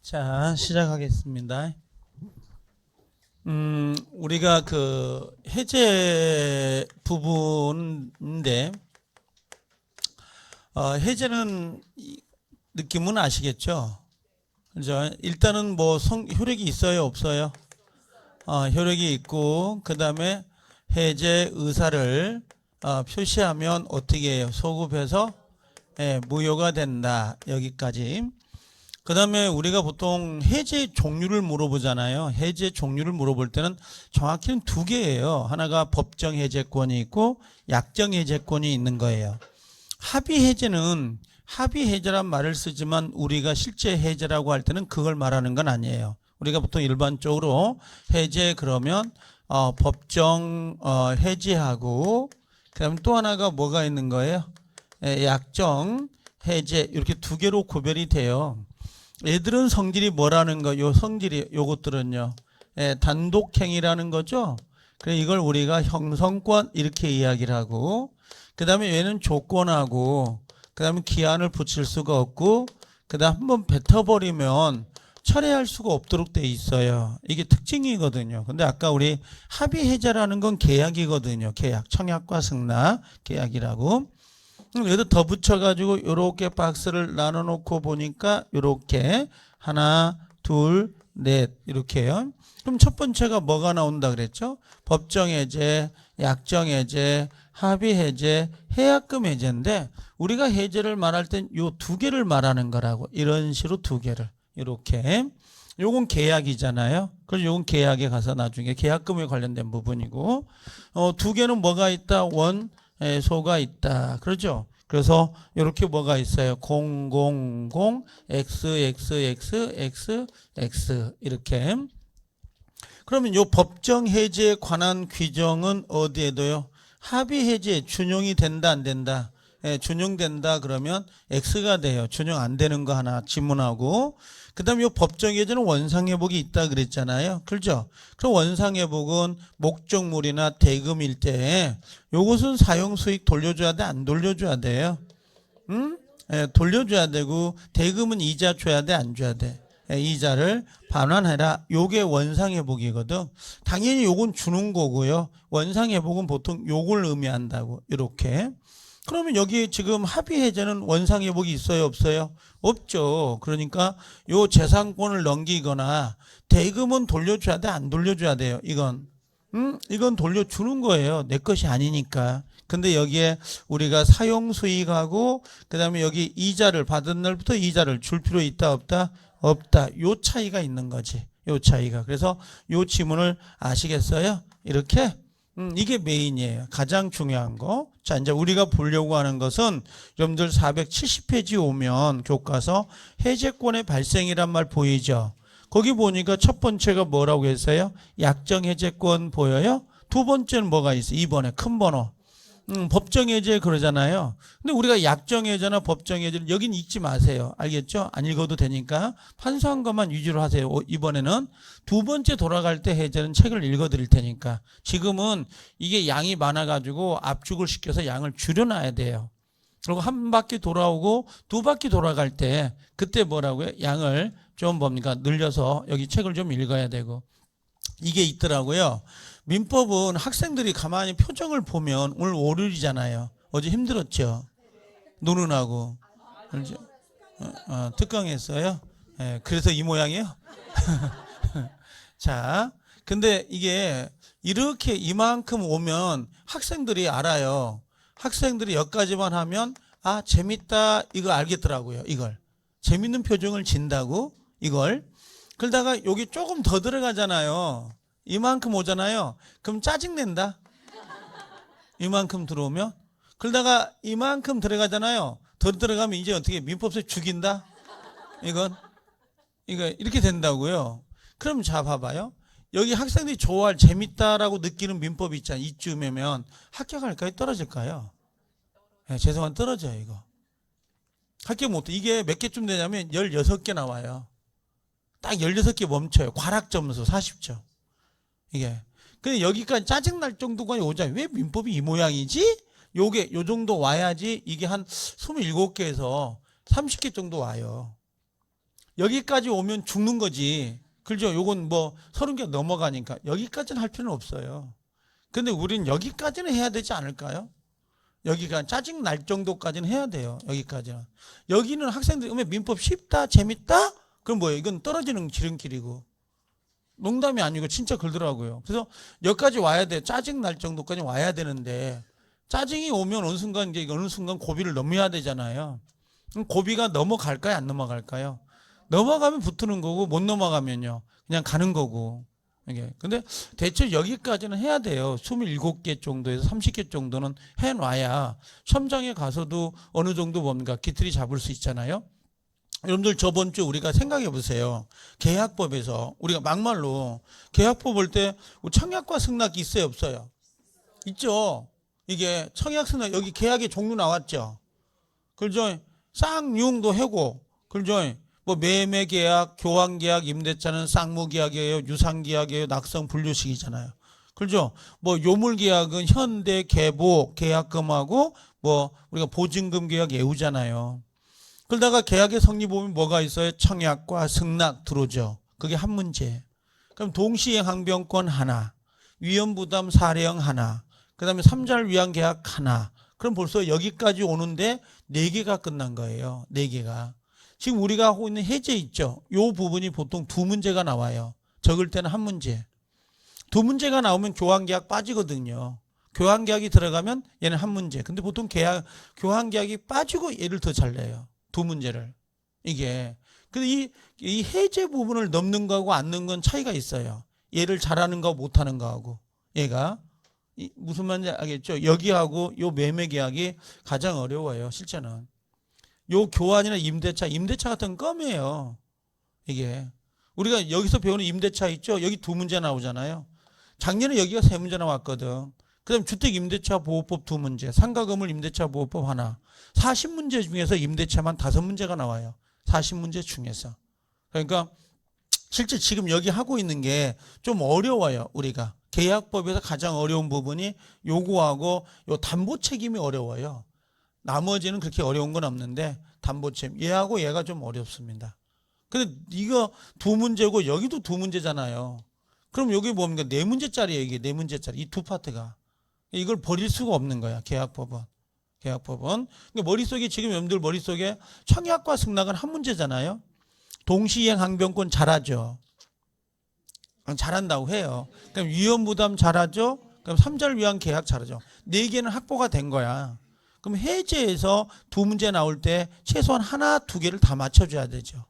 자, 시작하겠습니다. 우리가 그 해제 부분인데, 해제는 느낌은 아시겠죠? 그죠? 일단은 뭐 효력이 있어요, 없어요? 효력이 있고, 그 다음에 해제 의사를 표시하면 어떻게 해요? 소급해서 무효가 된다. 여기까지. 그 다음에 우리가 보통 해제 종류를 물어보잖아요. 해제 종류를 물어볼 때는 정확히는 두 개예요. 하나가 법정 해제권이 있고 약정 해제권이 있는 거예요. 합의 해제는 합의 해제란 말을 쓰지만 우리가 실제 해제라고 할 때는 그걸 말하는 건 아니에요. 우리가 보통 일반적으로 해제 그러면 법정 해제하고 그다음 또 하나가 뭐가 있는 거예요? 약정 해제 이렇게 두 개로 구별이 돼요. 얘들은 성질이 뭐라는 거, 요 성질이, 요것들은요, 단독행위라는 거죠. 그래, 이걸 우리가 형성권, 이렇게 이야기를 하고, 그 다음에 얘는 조건하고, 그 다음에 기한을 붙일 수가 없고, 그 다음 한번 뱉어버리면 철회할 수가 없도록 돼 있어요. 이게 특징이거든요. 근데 아까 우리 합의해제라는 건 계약이거든요. 계약, 청약과 승낙, 계약이라고. 여기다 더 붙여가지고 이렇게 박스를 나눠놓고 보니까 이렇게 하나, 둘, 넷 이렇게요. 그럼 첫 번째가 뭐가 나온다 그랬죠? 법정 해제, 약정 해제, 합의 해제, 해약금 해제인데 우리가 해제를 말할 땐 요 두 개를 말하는 거라고. 이런 식으로 두 개를 이렇게. 요건 계약이잖아요. 그래서 요건 계약에 가서 나중에 계약금에 관련된 부분이고 두 개는 뭐가 있다? 소가 있다. 그렇죠? 그래서 이렇게 뭐가 있어요? 000 XXXXX 이렇게. 그러면 요 법정 해제에 관한 규정은 어디에 둬요? 합의 해제 준용이 된다 안 된다? 준용된다 그러면 X가 돼요. 준용 안 되는 거 하나 지문하고 그 다음에 이 법정해제는 원상회복이 있다 그랬잖아요. 그렇죠? 그럼 원상회복은 목적물이나 대금일 때 요것은 사용수익 돌려줘야 돼? 안 돌려줘야 돼요? 돌려줘야 되고 대금은 이자 줘야 돼? 안 줘야 돼? 이자를 반환해라. 요게 원상회복이거든. 당연히 요건 주는 거고요. 원상회복은 보통 요걸 의미한다고 이렇게. 그러면 여기 지금 합의해제는 원상회복이 있어요, 없어요? 없죠. 그러니까 요 재산권을 넘기거나 대금은 돌려줘야 돼, 안 돌려줘야 돼요? 이건 돌려주는 거예요. 내 것이 아니니까. 근데 여기에 우리가 사용수익하고 그다음에 여기 이자를 받은 날부터 이자를 줄 필요 있다, 없다? 없다. 요 차이가 있는 거지. 요 차이가. 그래서 요 지문을 아시겠어요? 이렇게. 이게 메인이에요. 가장 중요한 거. 자, 이제 우리가 보려고 하는 것은 여러분들 470페이지 오면 교과서 해제권의 발생이란 말 보이죠? 거기 보니까 첫 번째가 뭐라고 했어요? 약정 해제권 보여요? 두 번째는 뭐가 있어요? 2번에 큰 번호. 법정 해제 그러잖아요. 근데 우리가 약정 해제나 법정 해제를 여긴 읽지 마세요. 알겠죠? 안 읽어도 되니까 판서한 것만 위주로 하세요. 이번에는 두 번째 돌아갈 때 해제는 책을 읽어 드릴 테니까. 지금은 이게 양이 많아가지고 압축을 시켜서 양을 줄여놔야 돼요. 그리고 한 바퀴 돌아오고 두 바퀴 돌아갈 때 그때 뭐라고요? 양을 좀 뭡니까? 늘려서 여기 책을 좀 읽어야 되고. 이게 있더라고요. 민법은 학생들이 가만히 표정을 보면 오늘 월요일이잖아요. 어제 힘들었죠? 노는하고. 특강했어요? 네, 그래서 이 모양이에요? 자, 근데 이게 이렇게 이만큼 오면 학생들이 알아요. 학생들이 여기까지만 하면 재밌다 이거 알겠더라고요. 이걸. 재밌는 표정을 진다고 이걸. 그러다가 여기 조금 더 들어가잖아요. 이만큼 오잖아요. 그럼 짜증낸다. 이만큼 들어오면. 그러다가 이만큼 들어가잖아요. 더 들어가면 이제 어떻게 민법서 죽인다. 이거 이렇게 된다고요. 그럼 자 봐봐요. 여기 학생들이 좋아할 재밌다라고 느끼는 민법이 있잖아요. 이쯤이면 합격할까요? 떨어질까요? 네, 죄송한 떨어져요 이거. 합격 못해. 이게 몇 개쯤 되냐면 16개 나와요. 딱 16개 멈춰요. 과락점수 40점. 이게. 근데 여기까지 짜증날 정도가 오잖아요. 왜 민법이 이 모양이지? 요 정도 와야지 이게 한 27개에서 30개 정도 와요. 여기까지 오면 죽는 거지. 그죠? 요건 뭐 30개 넘어가니까 여기까지는 할 필요는 없어요. 근데 우린 여기까지는 해야 되지 않을까요? 여기가 짜증 날 정도까지는 해야 돼요. 여기까지는. 여기는 학생들이 민법 쉽다, 재밌다? 그럼 뭐예요? 이건 떨어지는 지름길이고. 농담이 아니고 진짜 그러더라고요. 그래서 여기까지 와야 돼. 짜증 날 정도까지 와야 되는데 짜증이 오면 어느 순간 고비를 넘어야 되잖아요. 그럼 고비가 넘어갈까요? 안 넘어갈까요? 넘어가면 붙는 거고 못 넘어가면요. 그냥 가는 거고. 이게. 근데 대체 여기까지는 해야 돼요. 27개 정도에서 30개 정도는 해놔야 시험장에 가서도 어느 정도 뭡니까? 기틀이 잡을 수 있잖아요. 여러분들 저번 주 우리가 생각해 보세요. 계약법에서 우리가 막말로 계약법 볼 때 청약과 승낙이 있어요, 없어요? 있죠. 이게 청약 승낙 여기 계약의 종류 나왔죠. 그죠? 쌍융도 해고. 그죠? 뭐 매매 계약, 교환 계약, 임대차는 쌍무 계약이에요, 유상 계약이에요, 낙성 분류식이잖아요. 그죠? 뭐 요물 계약은 현대 계보 계약금하고 뭐 우리가 보증금 계약 예우잖아요. 그러다가 계약의 성립 보면 뭐가 있어요? 청약과 승낙 들어오죠. 그게 한 문제. 그럼 동시행 항변권 하나, 위험부담 사례형 하나, 그 다음에 삼자를 위한 계약 하나. 그럼 벌써 여기까지 오는데 4개가 끝난 거예요. 4개가. 지금 우리가 하고 있는 해제 있죠. 요 부분이 보통 2문제가 나와요. 적을 때는 1문제. 2문제가 나오면 교환계약 빠지거든요. 교환계약이 들어가면 얘는 1문제. 근데 보통 교환계약이 빠지고 얘를 더 잘 내요. 2문제를. 이게. 근데 이 해제 부분을 넘는 거하고 안 넣는 건 차이가 있어요. 얘를 잘하는 거 못하는 거하고. 얘가. 무슨 말인지 알겠죠? 여기하고 요 매매계약이 가장 어려워요. 실제는. 요 교환이나 임대차 같은 건 껌이에요. 이게. 우리가 여기서 배우는 임대차 있죠? 여기 2문제 나오잖아요. 작년에 여기가 3문제 나왔거든. 그 다음 주택임대차보호법 2문제, 상가건물 임대차보호법 하나. 40문제 중에서 임대차만 5문제가 나와요. 40문제 중에서. 그러니까 실제 지금 여기 하고 있는 게 좀 어려워요. 우리가. 계약법에서 가장 어려운 부분이 요거하고 요 담보 책임이 어려워요. 나머지는 그렇게 어려운 건 없는데 담보책 얘하고 얘가 좀 어렵습니다. 근데 이거 2문제고 여기도 2문제잖아요. 그럼 여기 뭡니까? 4문제짜리예요. 이게 4문제짜리. 이 2파트가. 이걸 버릴 수가 없는 거야. 계약법은. 그러니까 머릿속에 지금 여러분들 머릿속에 청약과 승낙은 1문제잖아요. 동시행 항변권 잘하죠. 잘한다고 해요. 그럼 위험부담 잘하죠. 그럼 삼자를 위한 계약 잘하죠. 4개는 확보가 된 거야. 그럼 해제에서 2문제 나올 때 최소한 하나, 2개를 다 맞춰줘야 되죠.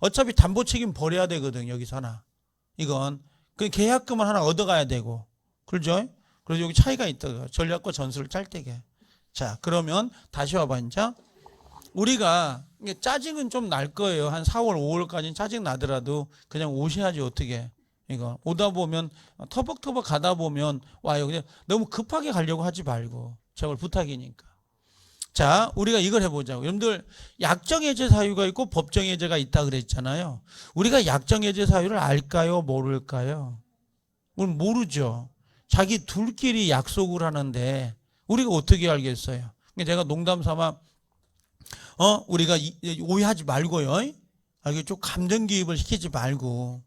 어차피 담보 책임 버려야 되거든, 여기서 하나. 이건. 그 계약금을 하나 얻어가야 되고. 그렇죠? 그래서 여기 차이가 있다. 전략과 전술을 짤 때게. 자, 그러면 다시 와봐, 이제. 우리가 짜증은 좀 날 거예요. 한 4월, 5월까지는 짜증 나더라도 그냥 오셔야지, 어떻게. 이거. 오다 보면, 터벅터벅 가다 보면 와요. 그냥 너무 급하게 가려고 하지 말고. 제발 부탁이니까. 자, 우리가 이걸 해보자고. 여러분들 약정해제 사유가 있고 법정해제가 있다 그랬잖아요. 우리가 약정해제 사유를 알까요? 모를까요? 우리는 모르죠. 자기 둘끼리 약속을 하는데 우리가 어떻게 알겠어요? 제가 농담 삼아 우리가 오해하지 말고요. 알겠죠? 감정기입을 시키지 말고.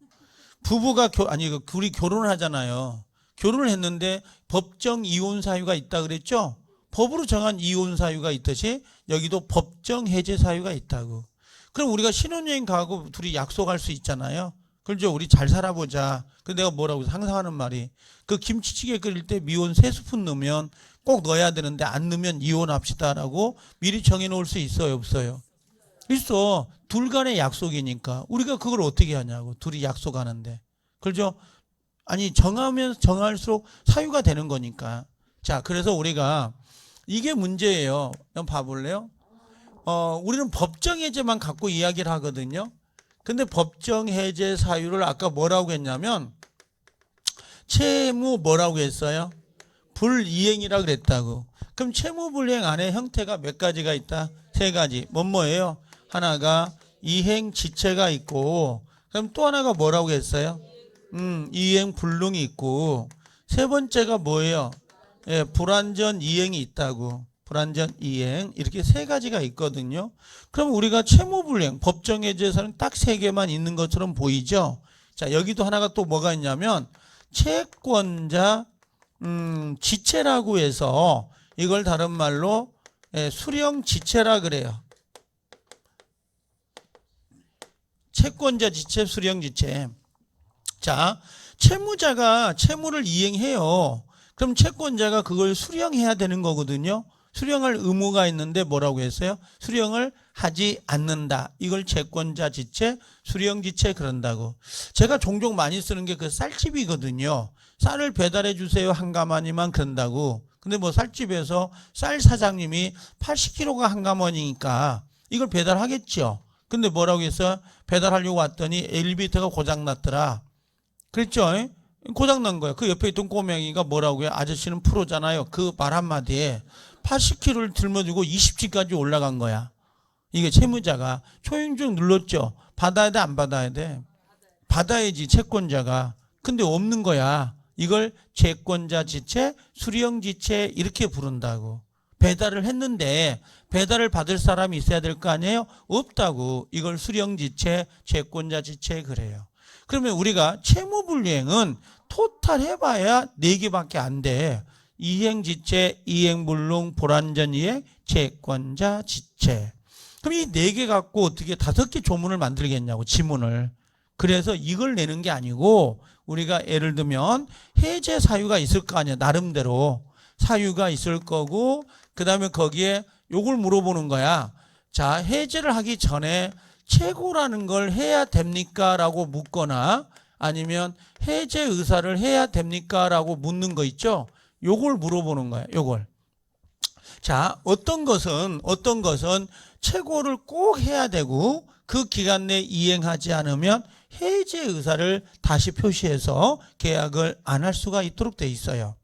부부가 둘이 결혼을 하잖아요. 결혼을 했는데 법정 이혼 사유가 있다 그랬죠? 법으로 정한 이혼 사유가 있듯이 여기도 법정 해제 사유가 있다고. 그럼 우리가 신혼여행 가고 둘이 약속할 수 있잖아요. 그렇죠? 우리 잘 살아보자. 그래서 내가 뭐라고 항상 하는 말이 그 김치찌개 끓일 때 미원 3스푼 넣으면 꼭 넣어야 되는데 안 넣으면 이혼합시다라고 미리 정해놓을 수 있어요, 없어요? 있어. 둘 간의 약속이니까 우리가 그걸 어떻게 하냐고. 둘이 약속하는데. 그렇죠? 아니 정하면 정할수록 사유가 되는 거니까. 자, 그래서 우리가 이게 문제예요. 한번 봐볼래요? 우리는 법정 해제만 갖고 이야기를 하거든요. 근데 법정 해제 사유를 아까 뭐라고 했냐면 채무 뭐라고 했어요? 불이행이라고 그랬다고. 그럼 채무 불이행 안에 형태가 몇 가지가 있다? 3가지. 뭐예요? 하나가 이행 지체가 있고, 그럼 또 하나가 뭐라고 했어요? 이행 불능이 있고, 3번째가 뭐예요? 예, 불완전 이행이 있다고. 불완전 이행 이렇게 세 가지가 있거든요. 그럼 우리가 채무불이행 법정해제에서는 딱 세 개만 있는 것처럼 보이죠. 자, 여기도 하나가 또 뭐가 있냐면 채권자 지체라고 해서 이걸 다른 말로 수령지체라 그래요. 채권자 지체, 수령지체. 자, 채무자가 채무를 이행해요. 그럼 채권자가 그걸 수령해야 되는 거거든요. 수령할 의무가 있는데 뭐라고 했어요? 수령을 하지 않는다. 이걸 채권자 지체, 수령지체 그런다고. 제가 종종 많이 쓰는 게 그 쌀집이거든요. 쌀을 배달해 주세요 한 가마니만 그런다고. 근데 뭐 쌀집에서 쌀 사장님이 80kg가 한 가마니까 이걸 배달하겠죠. 근데 뭐라고 했어요? 배달하려고 왔더니 엘리베이터가 고장났더라. 그랬죠? 고장난 거예요. 그 옆에 있던 꼬맹이가 뭐라고 해요? 아저씨는 프로잖아요. 그 말 한마디에 80kg를 들머지고 20층까지 올라간 거야. 이게 채무자가 초인종 눌렀죠. 받아야 돼, 안 받아야 돼? 받아야지, 채권자가. 근데 없는 거야. 이걸 채권자 지체, 수령 지체 이렇게 부른다고. 배달을 했는데 배달을 받을 사람이 있어야 될 거 아니에요? 없다고. 이걸 수령 지체, 채권자 지체 그래요. 그러면 우리가 채무불이행은 토탈 해봐야 4개밖에 안 돼. 이행지체, 이행불능, 불완전이행, 채권자 지체. 그럼 이 4개 갖고 어떻게 5개 조문을 만들겠냐고, 지문을. 그래서 이걸 내는 게 아니고 우리가 예를 들면 해제 사유가 있을 거 아니야. 나름대로 사유가 있을 거고 그 다음에 거기에 요걸 물어보는 거야. 자, 해제를 하기 전에 최고라는 걸 해야 됩니까? 라고 묻거나 아니면 해제 의사를 해야 됩니까? 라고 묻는 거 있죠. 요걸 물어보는 거야. 요걸. 자, 어떤 것은 최고를 꼭 해야 되고 그 기간 내에 이행하지 않으면 해제 의사를 다시 표시해서 계약을 안 할 수가 있도록 돼 있어요.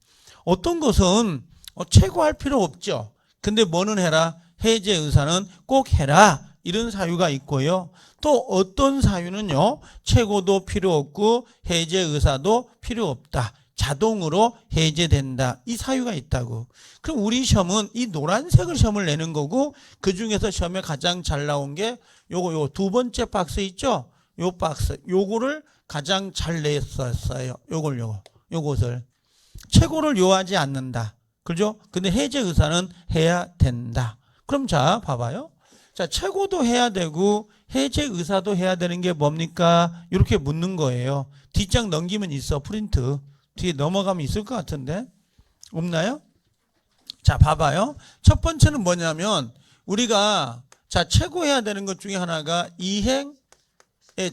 어떤 것은 최고할 필요 없죠. 근데 뭐는 해라? 해제 의사는 꼭 해라. 이런 사유가 있고요. 또 어떤 사유는요. 최고도 필요 없고 해제 의사도 필요 없다. 자동으로 해제된다. 이 사유가 있다고. 그럼 우리 시험은 이 노란색을 시험을 내는 거고 그 중에서 시험에 가장 잘 나온 게 요거 2번째 박스 있죠? 요 박스. 요거를 가장 잘 냈었어요. 요것을. 최고를 요하지 않는다. 그죠? 근데 해제 의사는 해야 된다. 그럼 자, 봐봐요. 자, 최고도 해야 되고 해제 의사도 해야 되는 게 뭡니까? 이렇게 묻는 거예요. 뒷장 넘기면 있어. 프린트. 뒤에 넘어가면 있을 것 같은데 없나요? 자, 봐봐요. 첫 번째는 뭐냐면 우리가 자, 최고해야 되는 것 중에 하나가 이행의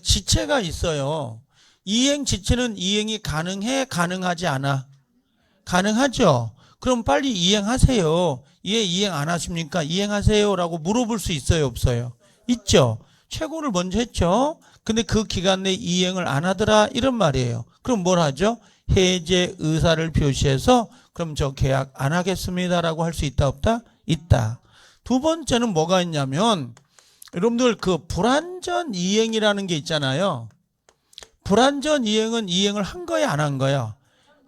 지체가 있어요. 이행 지체는 이행이 가능해? 가능하지 않아? 가능하죠. 그럼 빨리 이행하세요. 예, 이행 안 하십니까? 이행하세요 라고 물어볼 수 있어요, 없어요? 있죠. 최고를 먼저 했죠. 근데 그 기간 내에 이행을 안 하더라 이런 말이에요. 그럼 뭘 하죠? 해제 의사를 표시해서 그럼 저 계약 안 하겠습니다라고 할 수 있다 없다? 있다. 두 번째는 뭐가 있냐면 여러분들 그 불완전 이행이라는 게 있잖아요. 불완전 이행은 이행을 한 거야 안 한 거야?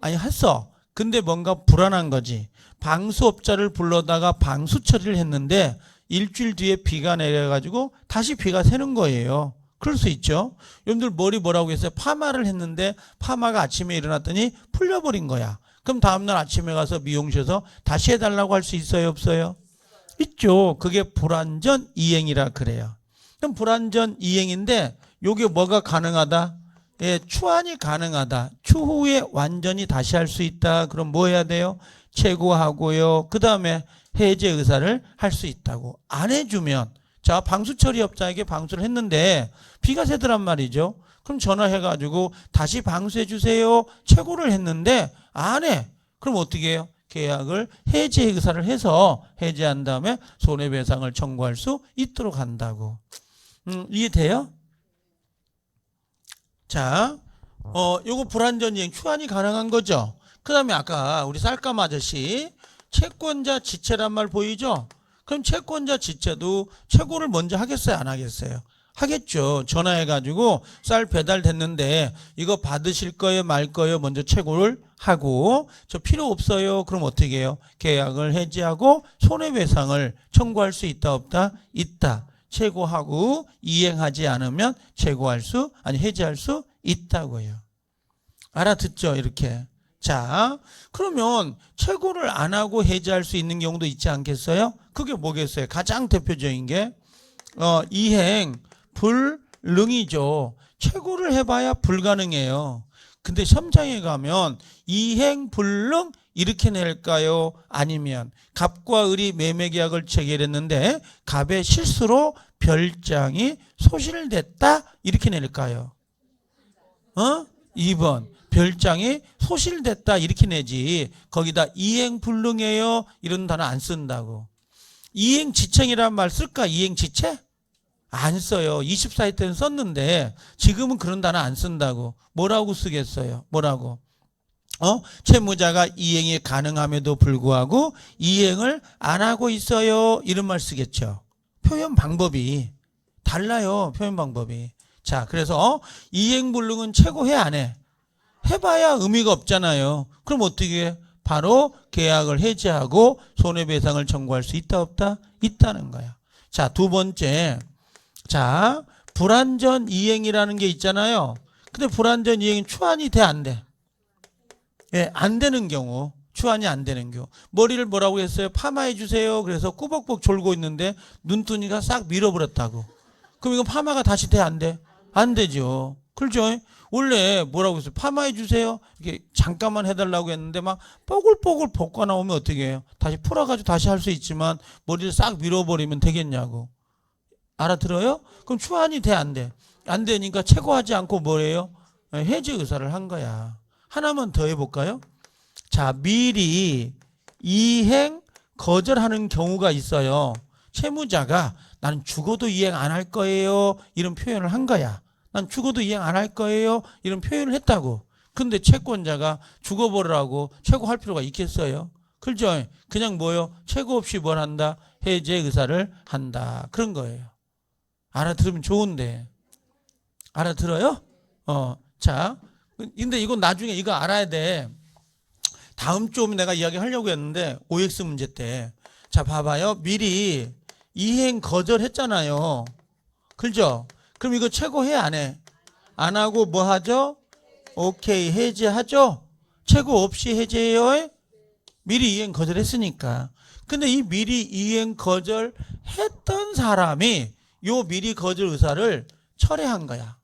아니 했어. 근데 뭔가 불안한 거지. 방수업자를 불러다가 방수 처리를 했는데 일주일 뒤에 비가 내려가지고 다시 비가 새는 거예요. 그럴 수 있죠. 여러분들 머리 뭐라고 했어요? 파마를 했는데 파마가 아침에 일어났더니 풀려버린 거야. 그럼 다음날 아침에 가서 미용실에서 다시 해달라고 할 수 있어요? 없어요? 있죠. 그게 불완전 이행이라 그래요. 그럼 불완전 이행인데 요게 뭐가 가능하다? 예, 추환이 가능하다. 추후에 완전히 다시 할 수 있다. 그럼 뭐 해야 돼요? 최고하고요. 그 다음에 해제 의사를 할 수 있다고. 안 해주면 자, 방수처리업자에게 방수를 했는데 비가 새더란 말이죠. 그럼 전화해가지고 다시 방수해 주세요. 최고를 했는데 안 해. 그럼 어떻게 해요? 계약을 해제 의사를 해서 해제한 다음에 손해배상을 청구할 수 있도록 한다고. 이해돼요? 자, 요거 불완전 이행 추환이 가능한 거죠. 그 다음에 아까 우리 쌀감 아저씨 채권자 지체란 말 보이죠? 그럼 채권자 지체도 최고를 먼저 하겠어요? 안 하겠어요? 하겠죠. 전화해가지고 쌀 배달됐는데 이거 받으실 거예요, 말 거예요? 먼저 최고를 하고 저 필요 없어요. 그럼 어떻게 해요? 계약을 해지하고 손해배상을 청구할 수 있다, 없다? 있다. 최고하고 이행하지 않으면 해지할 수 있다고요. 알아듣죠? 이렇게. 자, 그러면 최고를 안 하고 해지할 수 있는 경우도 있지 않겠어요? 그게 뭐겠어요? 가장 대표적인 게 이행 불능이죠. 최고를 해봐야 불가능해요. 근데 시험장에 가면 이행 불능 이렇게 낼까요? 아니면 갑과 을이 매매계약을 체결했는데 갑의 실수로 별장이 소실됐다 이렇게 낼까요? 2번 별장이 소실됐다 이렇게 내지 거기다 이행불능이에요 이런 단어 안 쓴다고. 이행지체이란 말 쓸까? 이행지체? 안 써요. 24회 때는 썼는데 지금은 그런 단어 안 쓴다고. 뭐라고 쓰겠어요? 뭐라고? 채무자가 이행이 가능함에도 불구하고 이행을 안 하고 있어요 이런 말 쓰겠죠. 표현 방법이 달라요. 표현 방법이. 자, 그래서 이행불능은 최고해 안 해? 해봐야 의미가 없잖아요. 그럼 어떻게 해? 바로 계약을 해지하고 손해배상을 청구할 수 있다, 없다? 있다는 거야. 자, 두 번째. 자, 불완전 이행이라는 게 있잖아요. 근데 불완전 이행이 추한이 돼, 안 돼? 예, 안 되는 경우. 추한이 안 되는 경우. 머리를 뭐라고 했어요? 파마해 주세요. 그래서 꾸벅꾸벅 졸고 있는데 눈두니가 싹 밀어버렸다고. 그럼 이거 파마가 다시 돼, 안 돼? 안 되죠. 그렇죠? 원래 뭐라고 했어요? 파마해 주세요. 이렇게 잠깐만 해달라고 했는데 막 뽀글뽀글 벗고 나오면 어떻게 해요? 다시 풀어가지고 다시 할 수 있지만 머리를 싹 밀어버리면 되겠냐고. 알아들어요? 그럼 추한이 돼, 안 돼? 안 되니까 최고하지 않고 뭐래요? 해지 의사를 한 거야. 하나만 더 해볼까요? 자, 미리 이행 거절하는 경우가 있어요. 채무자가 나는 죽어도 이행 안 할 거예요 이런 표현을 한 거야. 난 죽어도 이행 안 할 거예요 이런 표현을 했다고. 근데 채권자가 죽어버리라고 최고할 필요가 있겠어요? 그렇죠? 그냥 뭐요? 최고 없이 뭘 한다? 해제 의사를 한다. 그런 거예요. 알아들으면 좋은데. 알아들어요? 자, 근데 이건 나중에 이거 알아야 돼. 다음 주 오면 내가 이야기 하려고 했는데 OX 문제 때. 자, 봐봐요. 미리 이행 거절했잖아요. 그렇죠? 그럼 이거 최고해, 안 해? 안 하고 뭐 하죠? 오케이, 해제하죠? 최고 없이 해제해요? 미리 이행 거절했으니까. 근데 이 미리 이행 거절했던 사람이 요 미리 거절 의사를 철회한 거야.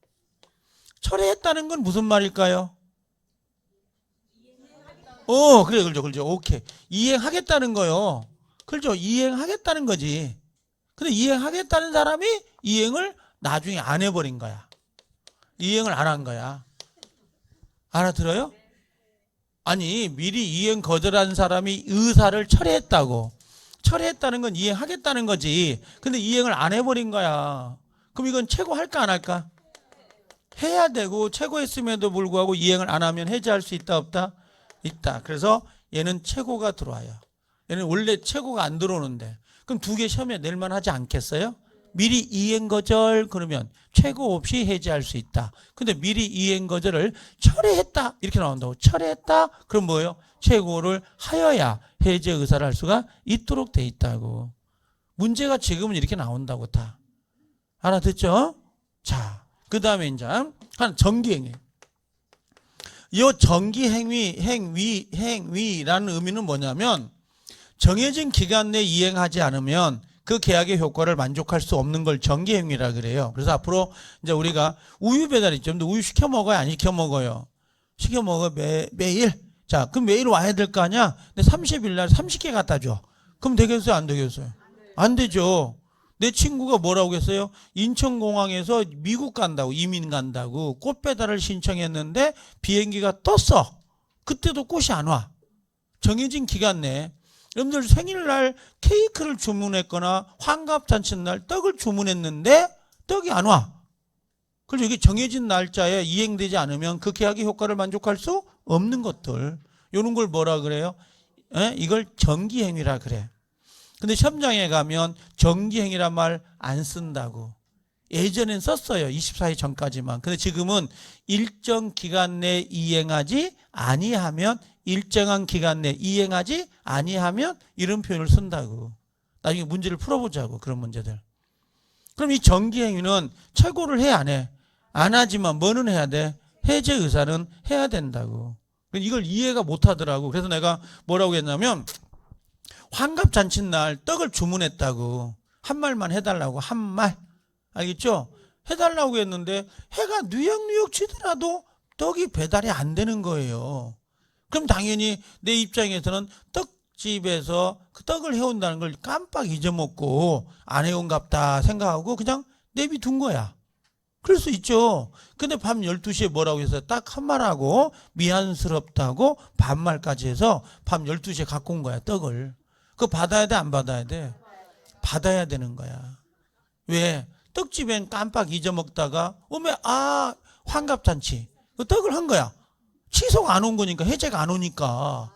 철회했다는 건 무슨 말일까요? 그래, 그렇죠. 오케이. 이행하겠다는 거요. 그렇죠. 이행하겠다는 거지. 근데 이행하겠다는 사람이 이행을 나중에 안 해버린 거야. 이행을 안 한 거야. 알아들어요? 아니, 미리 이행 거절한 사람이 의사를 철회했다고. 철회했다는 건 이행하겠다는 거지. 근데 이행을 안 해버린 거야. 그럼 이건 최고할까 안 할까? 해야 되고 최고했음에도 불구하고 이행을 안 하면 해지할 수 있다, 없다? 있다. 그래서 얘는 최고가 들어와요. 얘는 원래 최고가 안 들어오는데 그럼 두 개 시험에 낼만 하지 않겠어요? 미리 이행 거절 그러면 최고 없이 해지할 수 있다. 근데 미리 이행 거절을 철회했다 이렇게 나온다고. 철회했다 그럼 뭐예요? 최고를 하여야 해제 의사를 할 수가 있도록 돼 있다고. 문제가 지금은 이렇게 나온다고 다. 알아듣죠? 자, 그 다음에 이제 한 정기행위. 이 정기행위라는 의미는 뭐냐면 정해진 기간 내에 이행하지 않으면 그 계약의 효과를 만족할 수 없는 걸 정기행위라 그래요. 그래서 앞으로 이제 우리가 우유 배달 있죠. 근데 우유 시켜 먹어요? 안 시켜 먹어요? 시켜 먹어 매일. 자, 그럼 매일 와야 될 거 아니야? 근데 30일 날 30개 갖다 줘. 그럼 되겠어요? 안 되겠어요? 안 되죠. 내 친구가 뭐라고 했어요? 인천공항에서 미국 간다고, 이민 간다고 꽃 배달을 신청했는데 비행기가 떴어. 그때도 꽃이 안 와. 정해진 기간 내에. 여러분들 생일날 케이크를 주문했거나 환갑잔치날 떡을 주문했는데 떡이 안 와. 그래서 이게 정해진 날짜에 이행되지 않으면 그 계약의 효과를 만족할 수 없는 것들. 이런 걸 뭐라 그래요? 이걸 정기행위라 그래. 근데 시험장에 가면 정기행위란 말 안 쓴다고. 예전엔 썼어요. 24일 전까지만. 근데 지금은 일정 기간 내 이행하지 아니하면, 일정한 기간 내 이행하지 아니하면 이런 표현을 쓴다고. 나중에 문제를 풀어보자고, 그런 문제들. 그럼 이 정기행위는 최고를 해, 안 해? 안 하지만 뭐는 해야 돼? 해제 의사는 해야 된다고. 이걸 이해가 못 하더라고. 그래서 내가 뭐라고 했냐면, 환갑잔치날 떡을 주문했다고. 한 말만 해달라고, 한 말. 알겠죠? 해달라고 했는데 해가 누역누역 지더라도 떡이 배달이 안 되는 거예요. 그럼 당연히 내 입장에서는 떡집에서 그 떡을 해온다는 걸 깜빡 잊어먹고 안 해온갑다 생각하고 그냥 내비둔 거야. 그럴 수 있죠. 근데 밤 12시에 뭐라고 해서 딱 한 말하고 미안스럽다고 반말까지 해서 밤 12시에 갖고 온 거야, 떡을. 그거 받아야 돼, 안 받아야 돼? 받아야 되는 거야. 왜? 떡집엔 깜빡 잊어먹다가 오면 환갑잔치 그 떡을 한 거야. 취소가 안 온 거니까, 해제가 안 오니까.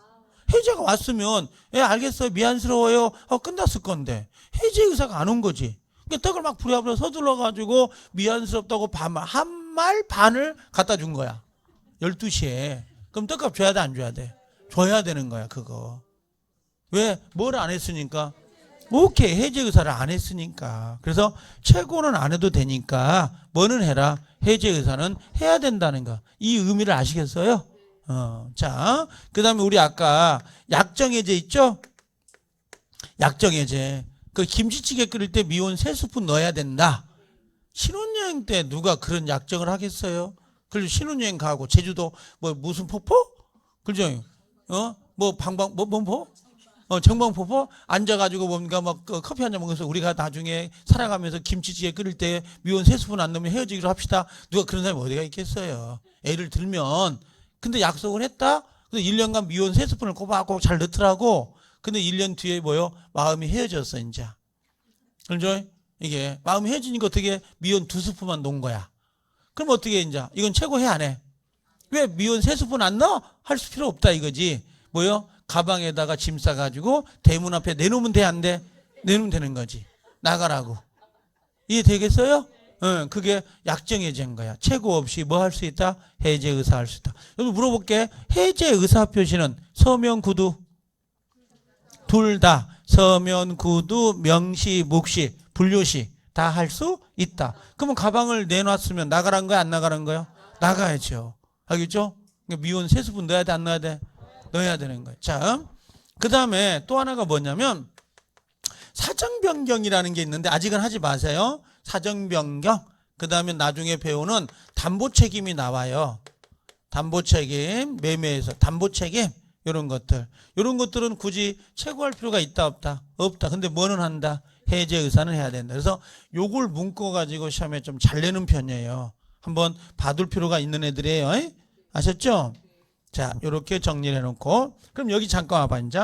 해제가 왔으면 알겠어요, 미안스러워요 끝났을 건데 해제 의사가 안 온 거지. 그러니까 떡을 막 부랴부랴 서둘러 가지고 미안스럽다고 반말, 한 말 반을 갖다 준 거야, 12시에. 그럼 떡값 줘야 돼, 안 줘야 돼? 줘야 되는 거야, 그거. 왜? 뭘 안 했으니까? 오케이, 해제 의사를 안 했으니까. 그래서 최고는 안 해도 되니까 뭐는 해라, 해제 의사는 해야 된다는 거. 이 의미를 아시겠어요? 자, 그 다음에 우리 아까 약정해제 있죠? 약정해제. 그 김치찌개 끓일 때 미원 3스푼 넣어야 된다. 신혼여행 때 누가 그런 약정을 하겠어요? 그리고 신혼여행 가고 제주도 무슨 폭포? 그죠? 정방폭포 앉아가지고 뭔가 막 커피 한잔 먹으면서 우리가 나중에 살아가면서 김치찌개 끓일 때 미원 3스푼 안 넣으면 헤어지기로 합시다. 누가 그런 사람이 어디가 있겠어요? 예를 들면. 근데 약속을 했다? 근데 1년간 미원 3스푼을 꼬박꼬박 잘 넣더라고. 근데 1년 뒤에 마음이 헤어졌어, 이제. 그렇죠? 이게 마음이 헤어지니까 어떻게 미원 2스푼만 놓은 거야. 그럼 어떻게 이제 이건 최고 해, 안 해? 왜 미원 3스푼 안 넣어? 할 필요 없다 이거지. 가방에다가 짐 싸가지고 대문 앞에 내놓으면 돼, 안 돼? 내놓으면 되는 거지. 나가라고. 이해되겠어요? 그게 약정해제인 거야. 최고 없이 뭐 할 수 있다? 해제 의사 할 수 있다. 여기 물어볼게. 해제 의사 표시는 서면, 구두? 둘 다. 서면, 구두, 명시, 묵시, 분료시 다 할 수 있다. 그러면 가방을 내놨으면 나가라는 거야, 안 나가라는 거야? 나가야죠. 알겠죠? 미원 3스푼 넣어야 돼, 안 넣어야 돼? 넣어야 되는 거예요. 자, 그 다음에 또 하나가 뭐냐면 사정변경이라는 게 있는데 아직은 하지 마세요. 사정변경. 그 다음에 나중에 배우는 담보책임이 나와요. 담보책임, 매매에서 담보책임, 이런 것들. 이런 것들은 굳이 최고할 필요가 있다, 없다? 없다. 근데 뭐는 한다? 해제 의사는 해야 된다. 그래서 요걸 묶어가지고 시험에 좀 잘 내는 편이에요. 한번 봐둘 필요가 있는 애들이에요. 아셨죠? 자, 요렇게 정리를 해놓고. 그럼 여기 잠깐 와봐, 이제.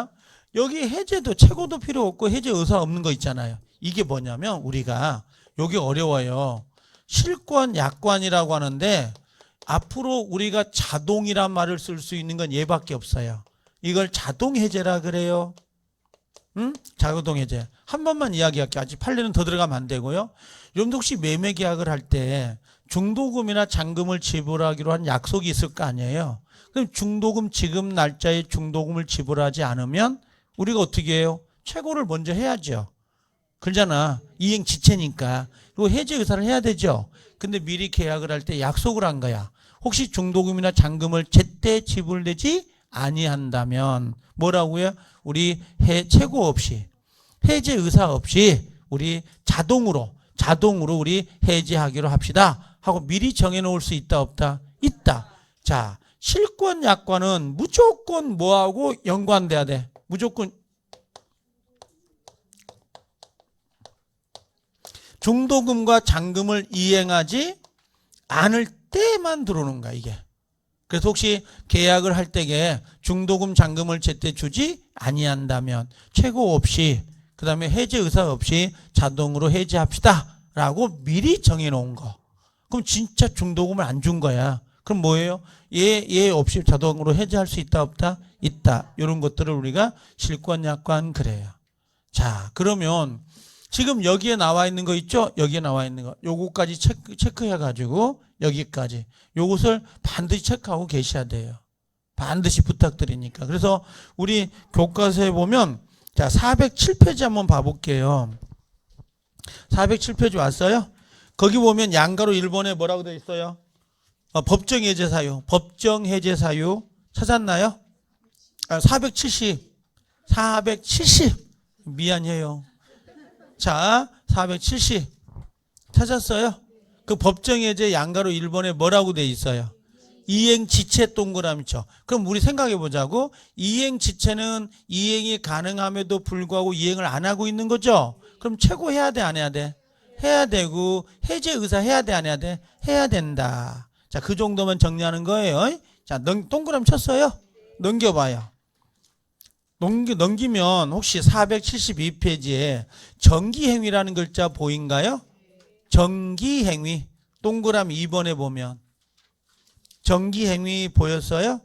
여기 해제도 최고도 필요 없고 해제 의사 없는 거 있잖아요. 이게 뭐냐면 우리가 여기 어려워요. 실권, 약관이라고 하는데 앞으로 우리가 자동이란 말을 쓸 수 있는 건 얘밖에 없어요. 이걸 자동해제라 그래요. 응? 자동해제. 한 번만 이야기할게요. 아직 판례는 더 들어가면 안 되고요. 여러분도 혹시 매매 계약을 할 때 중도금이나 잔금을 지불하기로 한 약속이 있을 거 아니에요. 그럼 중도금 지급 날짜에 중도금을 지불하지 않으면 우리가 어떻게 해요? 최고를 먼저 해야죠. 그러잖아. 이행 지체니까. 그리고 해제 의사를 해야 되죠. 근데 미리 계약을 할 때 약속을 한 거야. 혹시 중도금이나 잔금을 제때 지불되지 아니한다면 뭐라고요? 우리 최고 없이, 해제 의사 없이 우리 자동으로 우리 해제하기로 합시다 하고 미리 정해놓을 수 있다, 없다? 있다. 자, 실권, 약관은 무조건 뭐하고 연관돼야 돼? 무조건 중도금과 잔금을 이행하지 않을 때만 들어오는 거야, 이게. 그래서 혹시 계약을 할 때에 중도금, 잔금을 제때 주지 아니한다면 최고 없이, 그 다음에 해제 의사 없이 자동으로 해제합시다 라고 미리 정해놓은 거. 그럼 진짜 중도금을 안 준 거야. 그럼 뭐예요? 얘 없이 자동으로 해제할 수 있다, 없다? 있다. 이런 것들을 우리가 실권, 약관 그래요. 자, 그러면 지금 여기에 나와 있는 거 있죠? 여기에 나와 있는 거. 요거까지 체크해가지고 여기까지. 요것을 반드시 체크하고 계셔야 돼요. 반드시 부탁드리니까. 그래서 우리 교과서에 보면 자 407페이지 한번 봐볼게요. 407페이지 왔어요? 거기 보면 양가로 1번에 뭐라고 되어 있어요? 법정해제 사유. 법정해제 사유 찾았나요? 470. 미안해요. 자 470 찾았어요? 그 법정해제 양가로 1번에 뭐라고 되어 있어요? 이행지체 동그라미 쳐. 그럼 우리 생각해 보자고. 이행지체는 이행이 가능함에도 불구하고 이행을 안 하고 있는 거죠. 그럼 최고해야 돼, 안 해야 돼? 해야 되고 해제 의사 해야 돼, 안 해야 돼? 해야 된다. 자, 그 정도만 정리하는 거예요. 자, 동그라미 쳤어요? 넘겨봐요. 넘기면 혹시 472페이지에 정기행위라는 글자 보인가요? 정기행위. 동그라미 2번에 보면 정기행위 보였어요?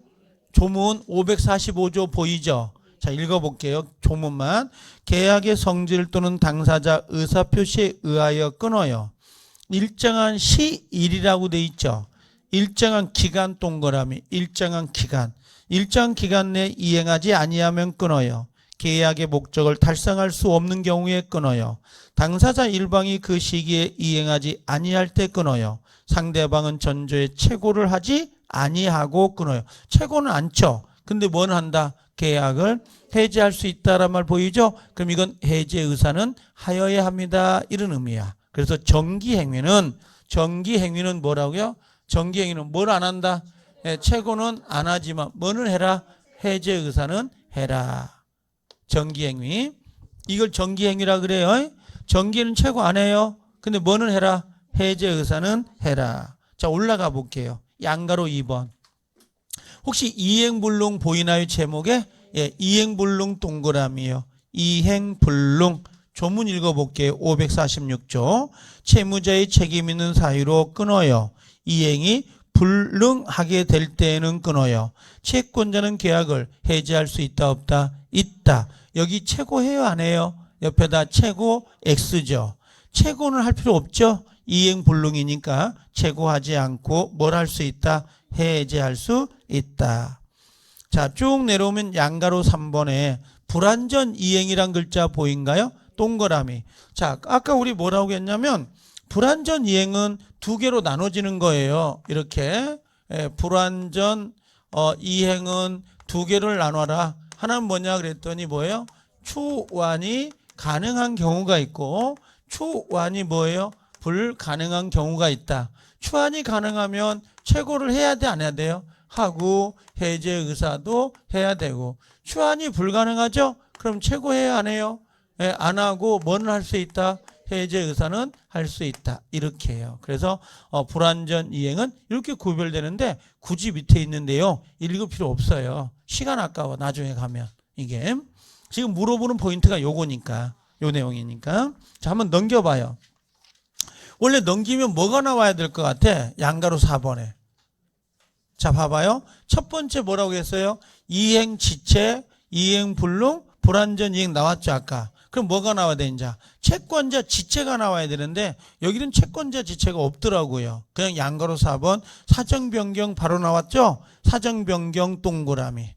조문 545조 보이죠? 자, 읽어볼게요. 조문만. 계약의 성질 또는 당사자 의사표시에 의하여 끊어요. 일정한 시일이라고 돼 있죠. 일정한 기간 동그라미. 일정한 기간. 일정한 기간 내에 이행하지 아니하면 끊어요. 계약의 목적을 달성할 수 없는 경우에 끊어요. 당사자 일방이 그 시기에 이행하지 아니할 때 끊어요. 상대방은 전조에 최고를 하지 아니하고 끊어요. 최고는 안 쳐. 근데 뭔 한다? 계약을 해지할 수 있다란 말 보이죠? 그럼 이건 해지 의사는 하여야 합니다. 이런 의미야. 그래서 정기행위는 뭐라고요? 정기행위는 뭘 안 한다? 최고는 안 하지만 뭐는 해라? 해제 의사는 해라. 정기행위. 이걸 정기행위라 그래요. 정기는 최고 안 해요. 근데 뭐는 해라? 해제 의사는 해라. 자, 올라가 볼게요. 양가로 2번. 혹시 이행불능 보이나요? 제목에? 예, 이행불능 동그라미요. 이행불능. 조문 읽어볼게요. 546조. 채무자의 책임 있는 사유로 끊어요. 이행이 불능하게 될 때에는 끊어요. 채권자는 계약을 해지할 수 있다 없다? 있다. 여기 최고해요, 안 해요? 옆에다 최고 X죠. 최고는 할 필요 없죠. 이행불능이니까 최고하지 않고 뭘 할 수 있다? 해제할 수 있다. 자, 쭉 내려오면 양가로 3번에 불완전 이행이란 글자 보인가요? 동그라미. 자, 아까 우리 뭐라고 했냐면 불완전 이행은 두 개로 나눠지는 거예요. 이렇게 불완전 이행은 두 개를 나눠라. 하나는 뭐냐 그랬더니 뭐예요? 추완이 가능한 경우가 있고 추완이 뭐예요? 불가능한 경우가 있다. 추완이 가능하면 최고를 해야 돼, 안 해야 돼요? 하고 해제 의사도 해야 되고. 추완이 불가능하죠? 그럼 최고해야 안 해요? 안 하고 뭐는 할 수 있다? 해제 의사는 할 수 있다. 이렇게 해요. 그래서 불완전 이행은 이렇게 구별되는데 굳이 밑에 있는데요. 읽을 필요 없어요. 시간 아까워. 나중에 가면. 이게 지금 물어보는 포인트가 요거니까. 요 내용이니까. 자, 한번 넘겨봐요. 원래 넘기면 뭐가 나와야 될 것 같아? 양가로 4번에. 자, 봐봐요. 첫 번째 뭐라고 했어요? 이행지체, 이행불능, 불완전 이행 나왔죠, 아까. 그럼 뭐가 나와야 되는지? 채권자 지체가 나와야 되는데 여기는 채권자 지체가 없더라고요. 그냥 양가로 4번 사정변경 바로 나왔죠? 사정변경 동그라미.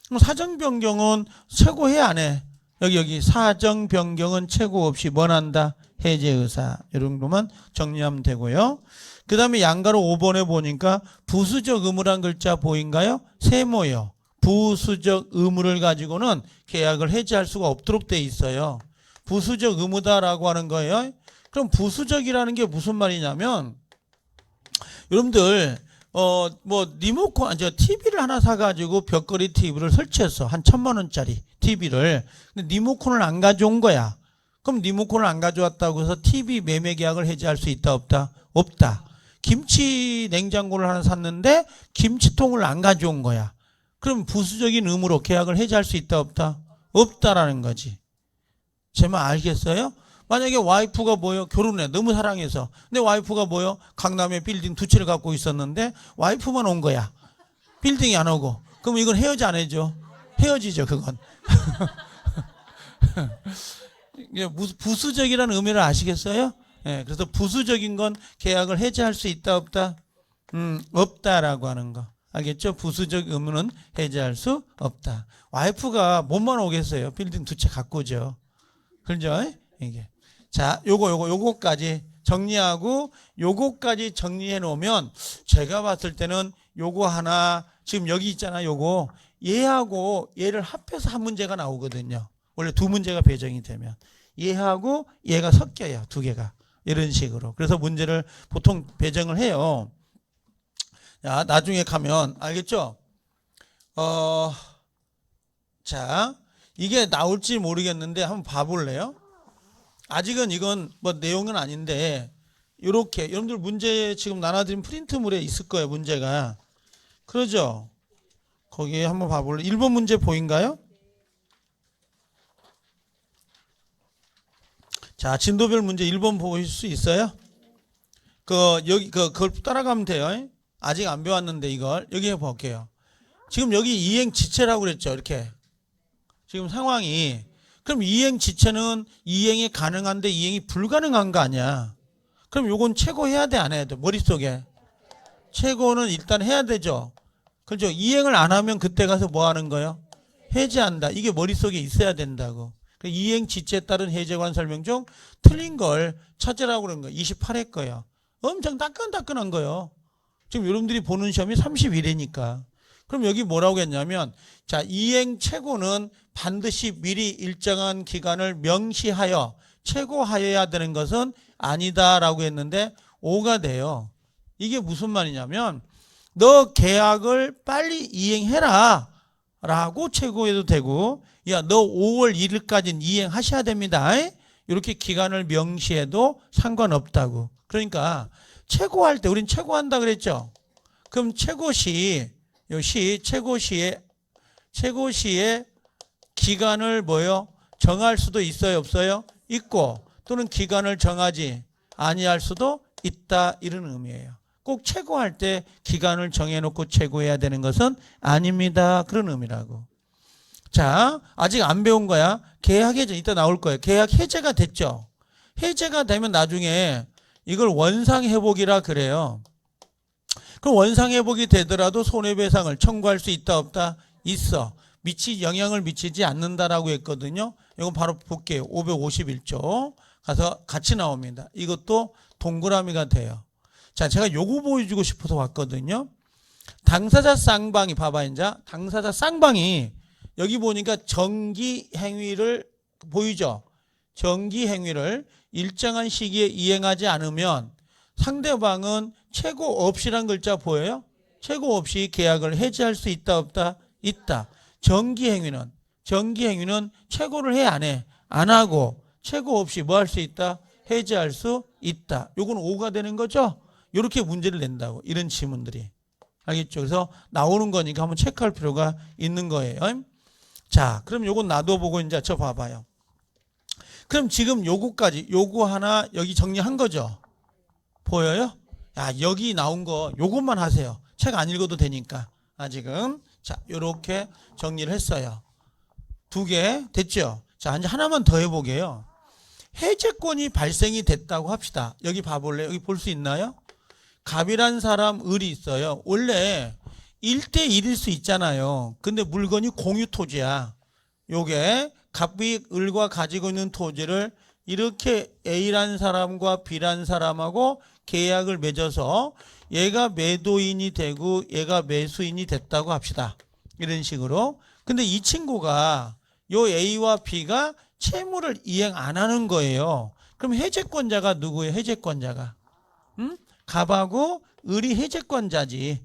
그럼 사정변경은 최고해 안 해? 여기 사정변경은 최고 없이 뭐 한다? 해제 의사. 이 정도만 정리하면 되고요. 그 다음에 양가로 5번에 보니까 부수적 의무란 글자 보인가요? 세모요. 부수적 의무를 가지고는 계약을 해지할 수가 없도록 돼 있어요. 부수적 의무다라고 하는 거예요. 그럼 부수적이라는 게 무슨 말이냐면 여러분들 리모컨 TV를 하나 사가지고 벽걸이 TV를 설치했어. 한 1,000만 원짜리 TV를. 근데 리모컨을 안 가져온 거야. 그럼 리모컨을 안 가져왔다고 해서 TV 매매 계약을 해지할 수 있다 없다? 없다. 김치 냉장고를 하나 샀는데 김치통을 안 가져온 거야. 그럼 부수적인 의무로 계약을 해지할 수 있다 없다? 없다라는 거지. 제 말 알겠어요? 만약에 와이프가 뭐요? 결혼해. 너무 사랑해서. 근데 와이프가 뭐요? 강남에 빌딩 2채를 갖고 있었는데 와이프만 온 거야. 빌딩이 안 오고. 그럼 이건 헤어지 안 해줘? 헤어지죠, 그건. 이게 부수적이라는 의미를 아시겠어요? 예, 그래서 부수적인 건 계약을 해지할 수 있다 없다? 없다라고 하는 거. 알겠죠? 부수적 의무는 해지할 수 없다. 와이프가 몸만 오겠어요? 빌딩 두 채 갖고 오죠. 그렇죠? 이게. 자, 요거까지 정리하고 요거까지 정리해 놓으면 제가 봤을 때는 요거 하나 지금 여기 있잖아. 요거 얘하고 얘를 합해서 한 문제가 나오거든요. 원래 두 문제가 배정이 되면 얘하고 얘가 섞여요. 두 개가 이런 식으로. 그래서 문제를 보통 배정을 해요. 자, 나중에 가면 알겠죠? 자, 이게 나올지 모르겠는데 한번 봐볼래요? 아직은 이건 뭐 내용은 아닌데 이렇게 여러분들 문제 지금 나눠드린 프린트물에 있을 거예요. 문제가. 그러죠? 거기에 한번 봐볼래요? 1번 문제 보인가요? 자, 진도별 문제 1번 보실 수 있어요? 그걸 따라가면 돼요. 아직 안 배웠는데 이걸 여기 해볼게요. 지금 여기 이행지체라고 그랬죠. 이렇게 지금 상황이. 그럼 이행지체는 이행이 가능한데 이행이 불가능한 거 아니야. 그럼 요건 최고해야 돼, 안 해야 돼? 머릿속에 최고는 일단 해야 되죠. 그렇죠? 이행을 안 하면 그때 가서 뭐 하는 거예요? 해제한다. 이게 머릿속에 있어야 된다고. 이행지체에 따른 해제관 설명 중 틀린 걸 찾으라고 그런 거예요. 28회 거예요. 엄청 따끈따끈한 거예요. 지금 여러분들이 보는 시험이 31회니까. 그럼 여기 뭐라고 했냐면, 자, 이행 최고는 반드시 미리 일정한 기간을 명시하여 최고하여야 되는 것은 아니다라고 했는데 5가 돼요. 이게 무슨 말이냐면, 너 계약을 빨리 이행해라 라고 최고해도 되고, 야, 너 5월 1일까지는 이행하셔야 됩니다. 이렇게 기간을 명시해도 상관없다고. 그러니까 최고할 때 우린 최고한다 그랬죠. 그럼 최고시의 기간을 뭐요? 정할 수도 있어요, 없어요? 있고, 또는 기간을 정하지 아니할 수도 있다, 이런 의미예요. 꼭 최고할 때 기간을 정해놓고 최고해야 되는 것은 아닙니다, 그런 의미라고. 자, 아직 안 배운 거야. 계약 해제 이따 나올 거예요. 계약 해제가 됐죠. 해제가 되면 나중에 이걸 원상회복이라 그래요. 그럼 원상회복이 되더라도 손해배상을 청구할 수 있다 없다? 있어. 영향을 미치지 않는다라고 했거든요. 이건 바로 볼게요. 551조 가서 같이 나옵니다. 이것도 동그라미가 돼요. 자, 제가 요거 보여주고 싶어서 왔거든요. 당사자 쌍방이 봐봐. 이제 당사자 쌍방이 여기 보니까 정기 행위를 보이죠. 정기 행위를 일정한 시기에 이행하지 않으면 상대방은 최고 없이란 글자 보여요? 최고 없이 계약을 해지할 수 있다 없다? 있다. 정기 행위는 최고를 해 안 해? 안 하고 최고 없이 뭐 할 수 있다? 해지할 수 있다. 요건 5가 되는 거죠? 이렇게 문제를 낸다고. 이런 지문들이. 알겠죠? 그래서 나오는 거니까 한번 체크할 필요가 있는 거예요. 자, 그럼 요건 놔둬보고 이제 저 봐봐요. 그럼 지금 요거까지, 요거 하나 여기 정리한 거죠? 보여요? 야, 여기 나온 거 요것만 하세요. 책 안 읽어도 되니까. 아직은. 자, 요렇게 정리를 했어요. 2개 됐죠? 자, 이제 하나만 더 해보게요. 해제권이 발생이 됐다고 합시다. 여기 봐볼래요? 여기 볼 수 있나요? 갑이란 사람, 을이 있어요. 원래 1대1일 수 있잖아요. 근데 물건이 공유 토지야. 요게 갑이 을과 가지고 있는 토지를 이렇게 A란 사람과 B란 사람하고 계약을 맺어서 얘가 매도인이 되고 얘가 매수인이 됐다고 합시다. 이런 식으로. 근데 이 친구가 요 A와 B가 채무를 이행 안 하는 거예요. 그럼 해제권자가 누구예요? 해제권자가. 갑하고 을이 해제권자지.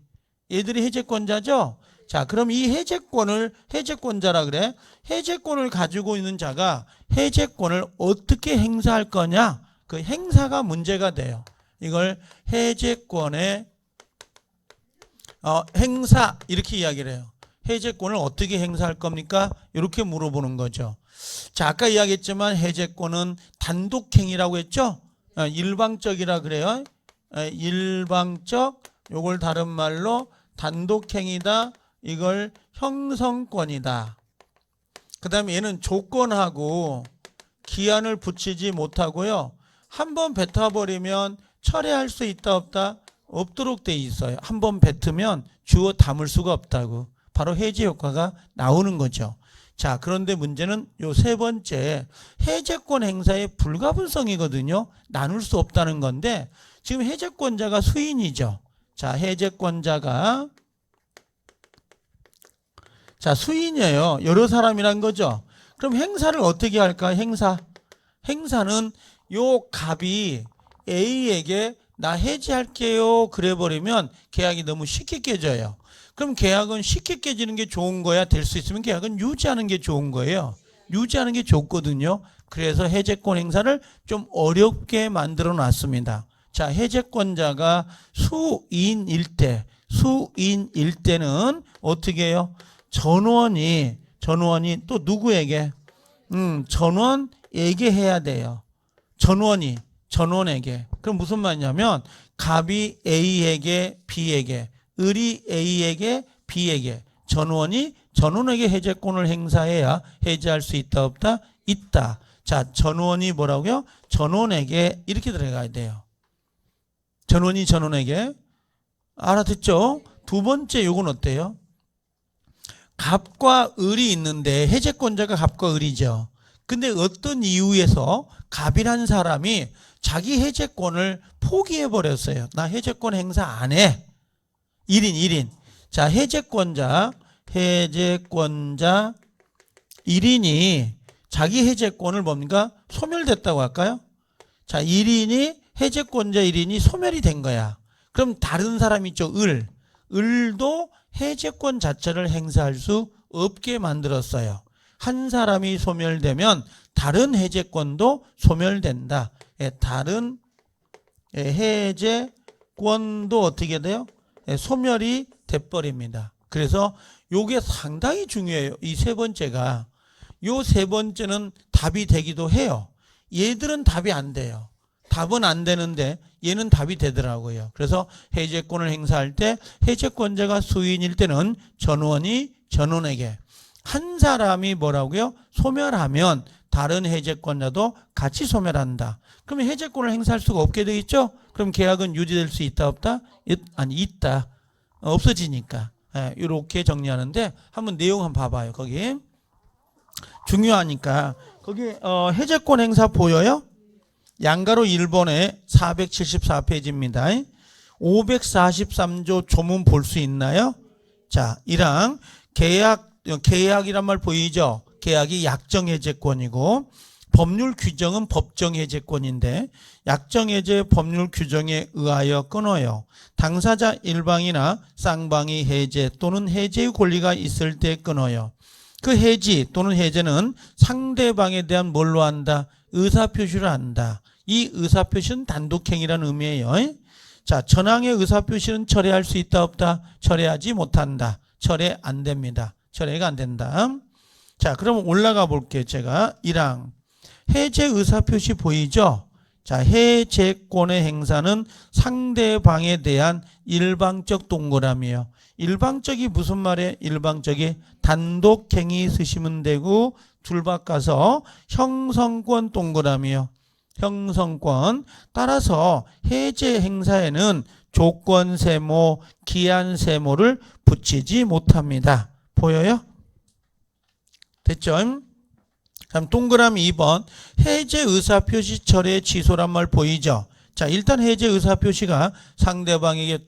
얘들이 해제권자죠? 자, 그럼 이 해제권자라 그래. 해제권을 가지고 있는 자가 해제권을 어떻게 행사할 거냐? 그 행사가 문제가 돼요. 이걸 해제권의 행사 이렇게 이야기를 해요. 해제권을 어떻게 행사할 겁니까? 이렇게 물어보는 거죠. 자, 아까 이야기했지만 해제권은 단독행위라고 했죠? 일방적이라 그래요. 일방적, 요걸 다른 말로 단독행위다. 이걸 형성권이다. 그 다음에 얘는 조건하고 기한을 붙이지 못하고요. 한번 뱉어버리면 철회할 수 있다 없다? 없도록 돼 있어요. 한번 뱉으면 주어 담을 수가 없다고. 바로 해제 효과가 나오는 거죠. 자, 그런데 문제는 요 세 번째 해제권 행사의 불가분성이거든요. 나눌 수 없다는 건데 지금 해제권자가 수인이죠. 자, 해제권자가 자, 수인이에요. 여러 사람이란 거죠. 그럼 행사를 어떻게 할까? 행사는 요 갑이 A에게 나 해지할게요 그래 버리면 계약이 너무 쉽게 깨져요. 그럼 계약은 쉽게 깨지는 게 좋은 거야? 될 수 있으면 계약은 유지하는 게 좋은 거예요. 유지하는 게 좋거든요. 그래서 해제권 행사를 좀 어렵게 만들어 놨습니다. 자, 해제권자가 수인일 때는 어떻게 해요? 전원이 또 누구에게? 전원에게 해야 돼요. 전원에게. 그럼 무슨 말이냐면 갑이 A에게 B에게, 을이 A에게 B에게, 전원에게 해제권을 행사해야 해제할 수 있다 없다? 있다. 자, 전원이 뭐라고요? 전원에게 이렇게 들어가야 돼요. 전원에게. 알아듣죠? 두 번째 요건 어때요? 갑과 을이 있는데 해제권자가 갑과 을이죠. 근데 어떤 이유에서 갑이란 사람이 자기 해제권을 포기해버렸어요. 나 해제권 행사 안 해. 1인. 자, 해제권자 1인이 자기 해제권을 뭡니까? 소멸됐다고 할까요? 자, 1인이 해제권자 1인이 소멸이 된 거야. 그럼 다른 사람 있죠. 을도 해제권 자체를 행사할 수 없게 만들었어요. 한 사람이 소멸되면 다른 해제권도 소멸된다. 다른 해제권도 어떻게 돼요? 소멸이 돼버립니다. 그래서 요게 상당히 중요해요. 이 세 번째가. 요 세 번째는 답이 되기도 해요. 얘들은 답이 안 돼요. 답은 안 되는데 얘는 답이 되더라고요. 그래서 해제권을 행사할 때 해제권자가 수인일 때는 전원이 전원에게, 한 사람이 뭐라고요? 소멸하면 다른 해제권자도 같이 소멸한다. 그러면 해제권을 행사할 수가 없게 돼 있죠? 그럼 계약은 유지될 수 있다 없다? 아니, 있다. 없어지니까. 이렇게 정리하는데 한번 내용 한번 봐봐요. 거기 중요하니까. 거기 해제권 행사 보여요? 양가로 1번에 474페이지입니다. 543조 조문 볼 수 있나요? 자, 1항 계약이란 말 보이죠? 계약이 약정해제권이고 법률 규정은 법정해제권인데 약정해제 법률 규정에 의하여 끊어요. 당사자 일방이나 쌍방이 해제 또는 해제의 권리가 있을 때 끊어요. 그 해지 또는 해제는 상대방에 대한 뭘로 한다? 의사표시를 한다. 이 의사표시는 단독행위라는 의미예요. 자, 전항의 의사표시는 철회할 수 있다 없다? 철회하지 못한다. 철회 안 됩니다. 철회가 안 된다. 자, 그럼 올라가 볼게요. 제가 1항 해제 의사표시 보이죠? 자, 해제권의 행사는 상대방에 대한 일방적 동그라미예요. 일방적이 무슨 말이에요? 일방적이 단독행위 쓰시면 되고 둘 바꿔서 형성권 동그라미요. 형성권. 따라서 해제 행사에는 조건 세모, 기한 세모를 붙이지 못합니다. 보여요? 됐죠? 그럼 동그라미 2번 해제 의사표시 철회 취소란 말 보이죠? 자, 일단 해제 의사표시가 상대방에게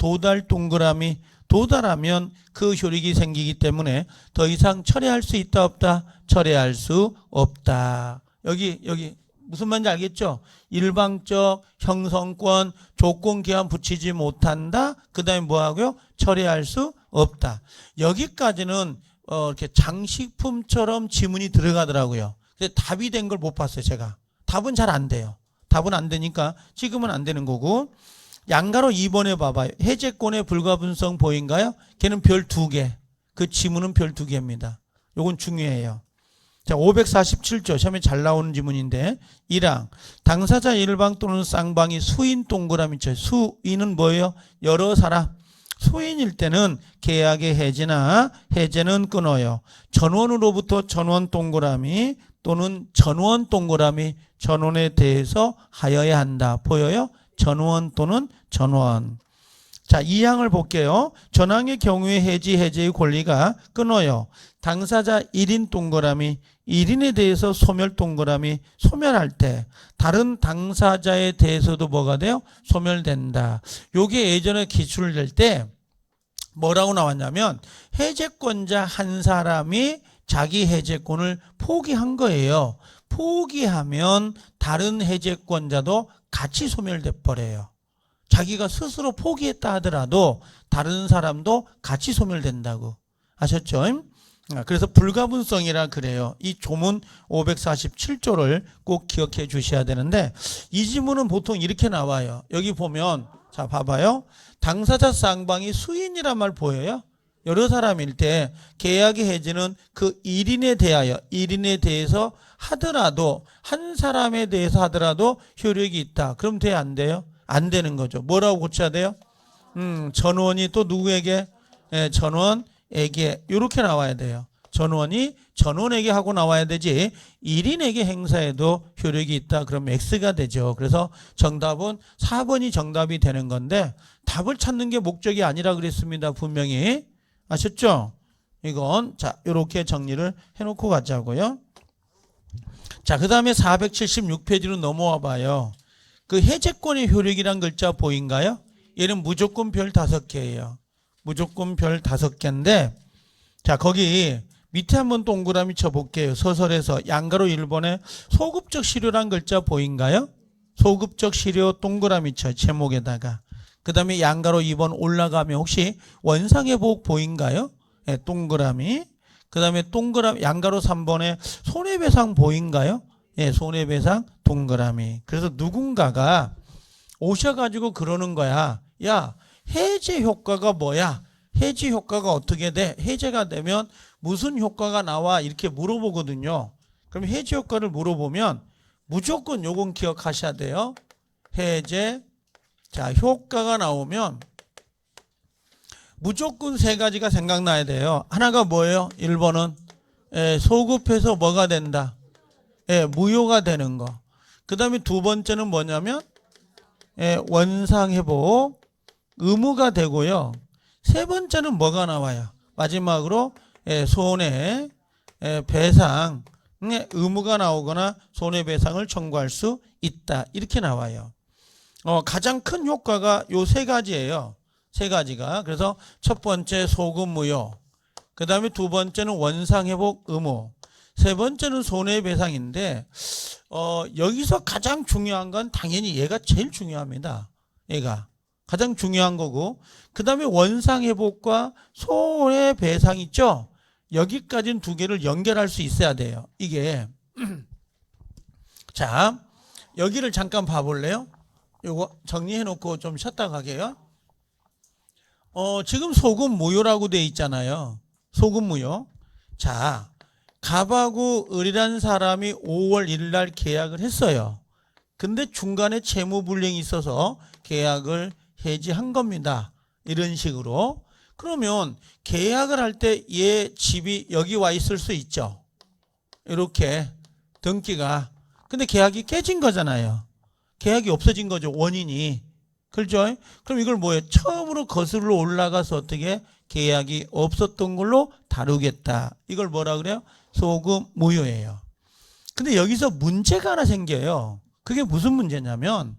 도달하면 그 효력이 생기기 때문에 더 이상 철회할 수 있다 없다? 철회할 수 없다. 여기 무슨 말인지 알겠죠? 일방적 형성권 조건 기한 붙이지 못한다. 그 다음에 뭐하고요? 철회할 수 없다. 여기까지는 이렇게 장식품처럼 지문이 들어가더라고요. 근데 답이 된 걸 못 봤어요. 제가. 답은 잘 안 돼요. 답은 안 되니까 지금은 안 되는 거고. 양가로 2번에 봐봐요. 해제권의 불가분성 보인가요? 걔는 별 2개. 그 지문은 별 2개입니다. 요건 중요해요. 자, 547조. 시험에 잘 나오는 지문인데 1항 당사자 일방 또는 쌍방이 수인 동그라미 쳐요. 수인은 뭐예요? 여러 사람. 수인일 때는 계약의 해지나 해제는 끊어요. 전원으로부터 전원 동그라미 또는 전원 동그라미 전원에 대해서 하여야 한다. 보여요? 전원 또는 전원. 자, 2항을 볼게요. 전항의 경우에 해제의 권리가 끊어요. 당사자 1인 동그라미 1인에 대해서 소멸 동그라미 소멸할 때 다른 당사자에 대해서도 뭐가 돼요? 소멸된다. 요게 예전에 기출될 때 뭐라고 나왔냐면 해제권자 한 사람이 자기 해제권을 포기한 거예요. 포기하면 다른 해제권자도 같이 소멸돼 버려요. 자기가 스스로 포기했다 하더라도 다른 사람도 같이 소멸된다고. 아셨죠? 그래서 불가분성이라 그래요. 이 조문 547조를 꼭 기억해 주셔야 되는데 이 지문은 보통 이렇게 나와요. 여기 보면 자 봐봐요. 당사자 쌍방이 수인이란 말 보여요? 여러 사람일 때 계약의 해지는 그 1인에 대해서 하더라도 한 사람에 대해서 하더라도 효력이 있다. 그럼 돼 안 돼요? 안 되는 거죠. 뭐라고 고쳐야 돼요? 전원이 또 누구에게? 전원에게 이렇게 나와야 돼요. 전원이 전원에게 하고 나와야 되지 1인에게 행사해도 효력이 있다. 그럼 X가 되죠. 그래서 정답은 4번이 정답이 되는 건데 답을 찾는 게 목적이 아니라 그랬습니다. 분명히. 아셨죠? 이건 자 이렇게 정리를 해놓고 가자고요. 자, 그 다음에 476페이지로 넘어와 봐요. 그 해제권의 효력이란 글자 보인가요? 얘는 무조건 별 5개예요. 무조건 별 5개인데 자 거기 밑에 한번 동그라미 쳐볼게요. 서설에서 양가로 1번에 소급적 실효란 글자 보인가요? 소급적 실효 동그라미 쳐 제목에다가. 그 다음에 양가로 2번 올라가면 혹시 원상회복 보인가요? 네, 동그라미. 그 다음에 동그라미 양가로 3번에 손해배상 보인가요? 예, 손해배상 동그라미. 그래서 누군가가 오셔가지고 그러는 거야. 야, 해제 효과가 뭐야? 해제 효과가 어떻게 돼? 해제가 되면 무슨 효과가 나와? 이렇게 물어보거든요. 그럼 해제 효과를 물어보면 무조건 요건 기억하셔야 돼요. 해제. 자, 효과가 나오면 무조건 3가지가 생각나야 돼요. 하나가 뭐예요? 1번은 소급해서 뭐가 된다? 무효가 되는 거. 그 다음에 2번째는 뭐냐면 원상회복 의무가 되고요. 3번째는 뭐가 나와요? 마지막으로 손해배상 의무가 나오거나 손해배상을 청구할 수 있다. 이렇게 나와요. 가장 큰 효과가 요 3가지예요. 3가지가. 그래서 첫 번째 소급 무효. 그 다음에 2번째는 원상회복 의무. 3번째는 손해배상인데 여기서 가장 중요한 건 당연히 얘가 제일 중요합니다. 얘가 가장 중요한 거고 그 다음에 원상회복과 손해배상 있죠. 여기까지는 2개를 연결할 수 있어야 돼요. 이게 자 여기를 잠깐 봐볼래요? 요거 정리해놓고 좀 쉬었다 가게요. 지금 소급 무효라고 돼 있잖아요. 소급 무효. 자 갑하고 을이라는 사람이 5월 1일 날 계약을 했어요. 근데 중간에 채무불이행이 있어서 계약을 해지한 겁니다. 이런 식으로. 그러면 계약을 할 때 얘 집이 여기 와 있을 수 있죠. 이렇게 등기가. 근데 계약이 깨진 거잖아요. 계약이 없어진 거죠. 원인이. 그렇죠? 그럼 이걸 뭐예요? 처음으로 거슬러 올라가서 어떻게 계약이 없었던 걸로 다루겠다. 이걸 뭐라 그래요? 소급 무효예요. 근데 여기서 문제가 하나 생겨요. 그게 무슨 문제냐면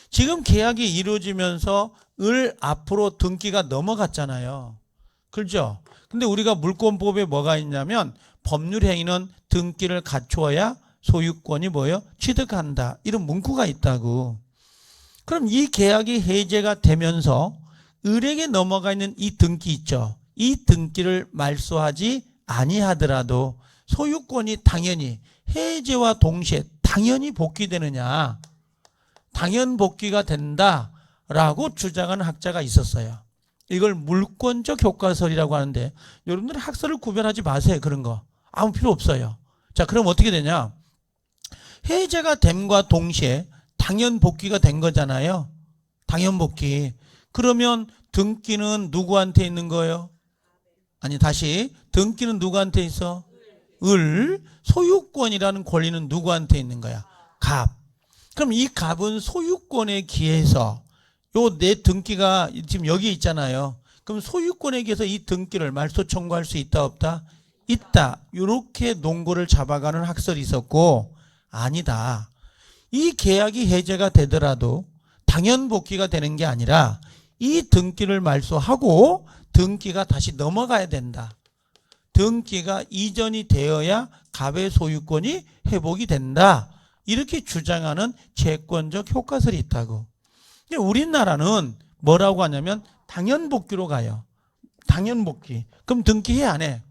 지금 계약이 이루어지면서 을 앞으로 등기가 넘어갔잖아요. 그렇죠? 근데 우리가 물권법에 뭐가 있냐면 법률 행위는 등기를 갖추어야 소유권이 뭐예요? 취득한다. 이런 문구가 있다고. 그럼 이 계약이 해제가 되면서 을에게 넘어가 있는 이 등기 있죠. 이 등기를 말소하지 아니하더라도 소유권이 당연히 해제와 동시에 당연히 복귀되느냐. 당연 복귀가 된다라고 주장하는 학자가 있었어요. 이걸 물권적 효과설이라고 하는데 여러분들 학설을 구별하지 마세요. 그런 거. 아무 필요 없어요. 자, 그럼 어떻게 되냐. 해제가 됨과 동시에 당연 복귀가 된 거잖아요. 당연 복귀. 그러면 등기는 누구한테 있는 거예요? 아니 다시 등기는 누구한테 있어? 을, 소유권이라는 권리는 누구한테 있는 거야? 갑. 그럼 이 갑은 소유권에 기해서 요 내 등기가 지금 여기 있잖아요. 그럼 소유권에 기해서 이 등기를 말소 청구할 수 있다 없다? 있다. 이렇게 논거를 잡아가는 학설이 있었고, 아니다. 이 계약이 해제가 되더라도 당연 복귀가 되는 게 아니라 이 등기를 말소하고 등기가 다시 넘어가야 된다. 등기가 이전이 되어야 갑의 소유권이 회복이 된다. 이렇게 주장하는 채권적 효과설이 있다고. 우리나라는 뭐라고 하냐면 당연 복귀로 가요. 당연 복귀. 그럼 등기해 안 해?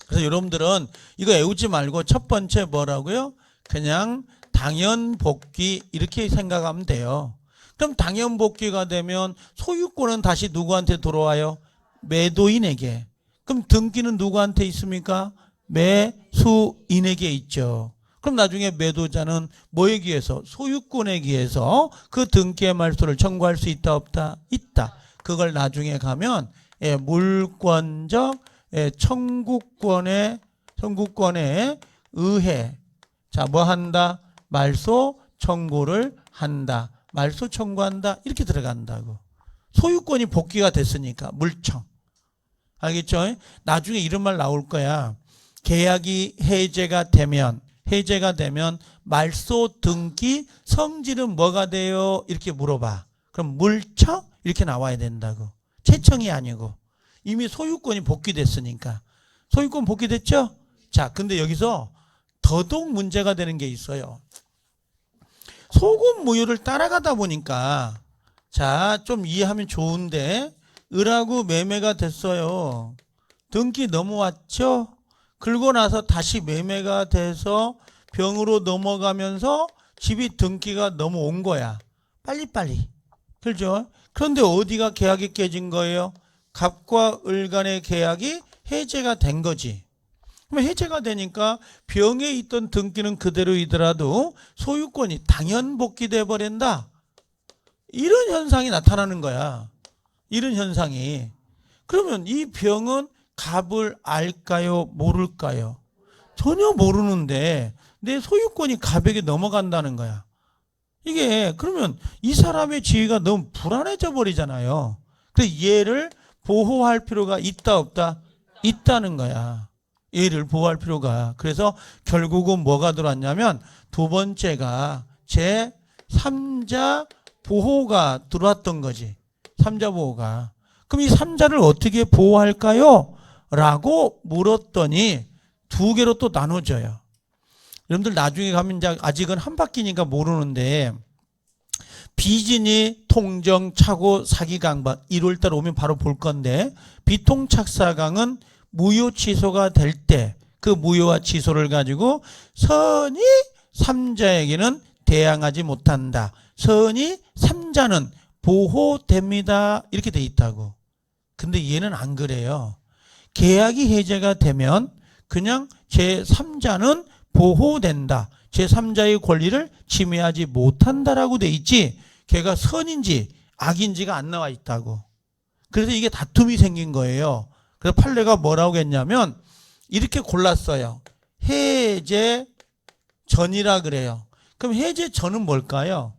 그래서 여러분들은 이거 외우지 말고 첫 번째 뭐라고요? 그냥 당연 복귀 이렇게 생각하면 돼요. 그럼 당연 복귀가 되면 소유권은 다시 누구한테 돌아와요? 매도인에게. 그럼 등기는 누구한테 있습니까? 매수인에게 있죠. 그럼 나중에 매도자는 뭐에 기해서? 소유권에 기해서 그 등기의 말소를 청구할 수 있다 없다? 있다. 그걸 나중에 가면 물권적 청구권에 의해 자, 뭐 한다? 말소 청구를 한다. 말소 청구한다. 이렇게 들어간다고. 소유권이 복귀가 됐으니까 물청. 알겠죠? 나중에 이런 말 나올 거야. 계약이 해제가 되면 말소 등기 성질은 뭐가 돼요? 이렇게 물어봐. 그럼 물청? 이렇게 나와야 된다고. 채청이 아니고. 이미 소유권이 복귀됐으니까. 소유권 복귀됐죠? 자, 근데 여기서 더더욱 문제가 되는 게 있어요. 소급 무효를 따라가다 보니까 자, 좀 이해하면 좋은데 을하고 매매가 됐어요. 등기 넘어왔죠? 그러고 나서 다시 매매가 돼서 병으로 넘어가면서 집이 등기가 넘어온 거야. 빨리빨리. 그렇죠? 그런데 어디가 계약이 깨진 거예요? 갑과 을 간의 계약이 해제가 된 거지. 그럼 해제가 되니까 병에 있던 등기는 그대로이더라도 소유권이 당연 복귀돼 버린다. 이런 현상이 나타나는 거야. 이런 현상이. 그러면 이 병은 갑을 알까요? 모를까요? 전혀 모르는데 내 소유권이 갑에게 넘어간다는 거야. 이게 그러면 이 사람의 지위가 너무 불안해져 버리잖아요. 그래서 얘를 보호할 필요가 있다 없다? 있다는 거야. 얘를 보호할 필요가. 그래서 결국은 뭐가 들어왔냐면 두 번째가 제3자 보호가 들어왔던 거지. 3자 보호가. 그럼 이 3자를 어떻게 보호할까요? 라고 물었더니 두 개로 또 나눠져요. 여러분들 나중에 가면 이제 아직은 한 바퀴니까 모르는데 비진이 통정 차고 사기 강박 1월달 오면 바로 볼 건데 비통착사강은 무효 취소가 될 때 그 무효와 취소를 가지고 선이 3자에게는 대항하지 못한다. 선이 3자는 보호됩니다. 이렇게 돼 있다고. 근데 얘는 안 그래요. 계약이 해제가 되면 그냥 제3자는 보호된다. 제3자의 권리를 침해하지 못한다라고 돼 있지 걔가 선인지 악인지가 안 나와 있다고. 그래서 이게 다툼이 생긴 거예요. 그래서 판례가 뭐라고 했냐면 이렇게 골랐어요. 해제 전이라 그래요. 그럼 해제 전은 뭘까요?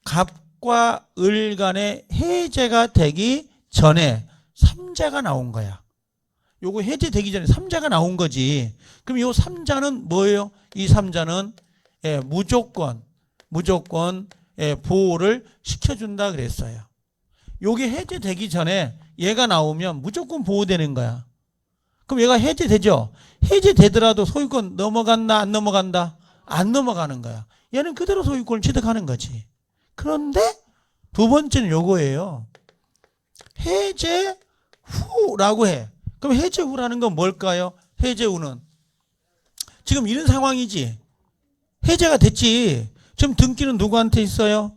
갑과 을 간의 해제가 되기 전에 3자가 나온 거야. 요거 해제되기 전에 3자가 나온 거지. 그럼 요 3자는 뭐예요? 이 3자는 무조건 보호를 시켜준다 그랬어요. 요게 해제되기 전에 얘가 나오면 무조건 보호되는 거야. 그럼 얘가 해제되죠? 해제되더라도 소유권 넘어간다 안 넘어간다? 안 넘어가는 거야. 얘는 그대로 소유권을 취득하는 거지. 그런데 두 번째는 요거예요. 해제 후라고 해. 그럼 해제 후라는 건 뭘까요? 해제 후는 지금 이런 상황이지. 해제가 됐지. 지금 등기는 누구한테 있어요?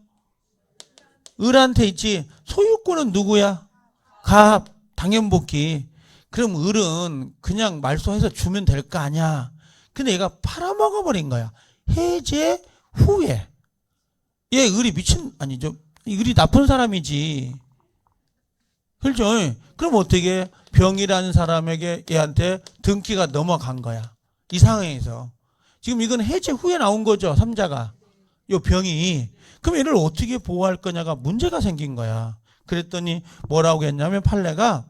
을한테 있지. 소유권은 누구야? 갑. 당연복귀. 그럼 을은 그냥 말소해서 주면 될 거 아니야. 근데 얘가 팔아먹어버린 거야. 해제 후에. 얘 을이 아니죠. 을이 나쁜 사람이지. 그렇죠? 그럼 어떻게 병이라는 사람에게 얘한테 등기가 넘어간 거야. 이 상황에서. 지금 이건 해제 후에 나온 거죠. 삼자가. 요 병이. 그럼 얘를 어떻게 보호할 거냐가 문제가 생긴 거야. 그랬더니 뭐라고 했냐면 판례가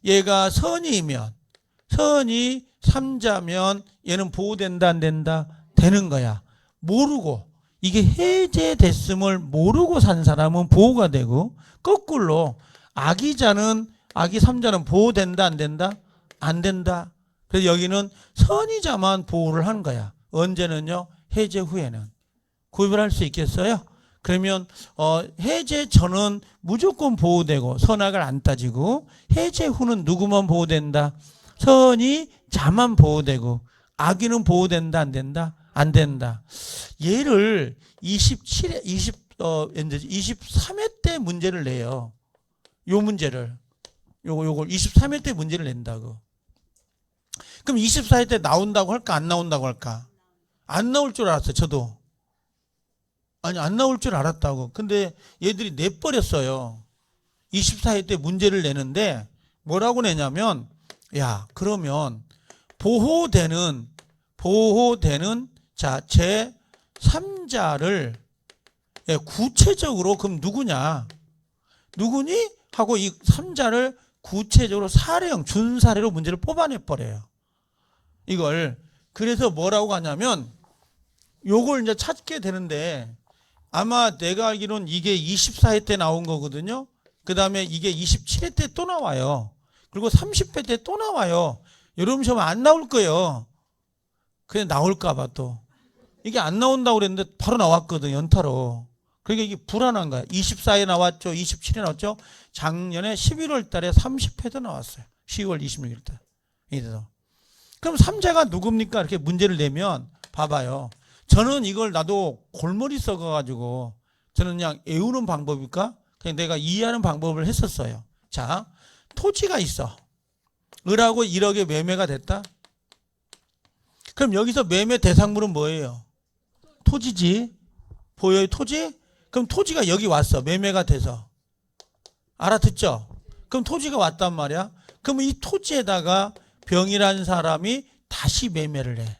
얘가 선이면 선이 삼자면 얘는 보호된다 안 된다? 되는 거야. 모르고 이게 해제됐음을 모르고 산 사람은 보호가 되고 거꾸로 악이자는 악이 삼자는 보호된다 안 된다? 안 된다. 그래서 여기는 선이자만 보호를 하는 거야. 언제는요? 해제 후에는. 구별할 수 있겠어요? 그러면 해제 전은 무조건 보호되고 선악을 안 따지고 해제 후는 누구만 보호된다? 선이 자만 보호되고 악인은 보호된다 안 된다? 안 된다. 얘를 23회 때 문제를 내요. 요 문제를. 요걸 23회 때 문제를 낸다고. 그럼 24회 때 나온다고 할까? 안 나온다고 할까? 안 나올 줄 알았어요. 저도. 아니 안 나올 줄 알았다고. 근데 얘들이 내버렸어요. 24회 때 문제를 내는데 뭐라고 내냐면 야 그러면 보호되는 자 제 3자를 구체적으로 그럼 누구니 하고 이 3자를 구체적으로 사례형 준사례로 문제를 뽑아내 버려요. 이걸 그래서 뭐라고 하냐면 요걸 이제 찾게 되는데 아마 내가 알기로는 이게 24회 때 나온 거거든요. 그 다음에 이게 27회 때 또 나와요. 그리고 30회 때 또 나와요. 여러분 시험 안 나올 거예요. 그냥 나올까봐 또. 이게 안 나온다고 그랬는데 바로 나왔거든, 연타로. 그러니까 이게 불안한 거야. 24회 나왔죠. 27회 나왔죠. 작년에 11월 달에 30회도 나왔어요. 10월 26일 때. 이래서. 그럼 3자가 누굽니까? 이렇게 문제를 내면 봐봐요. 저는 이걸 나도 골머리 썩어가지고 저는 그냥 외우는 방법일까? 그냥 내가 이해하는 방법을 했었어요. 자, 토지가 있어. 을하고 1억에 매매가 됐다. 그럼 여기서 매매 대상물은 뭐예요? 토지지. 보여요, 토지? 그럼 토지가 여기 왔어. 매매가 돼서. 알아듣죠? 그럼 토지가 왔단 말이야. 그럼 이 토지에다가 병이라는 사람이 다시 매매를 해.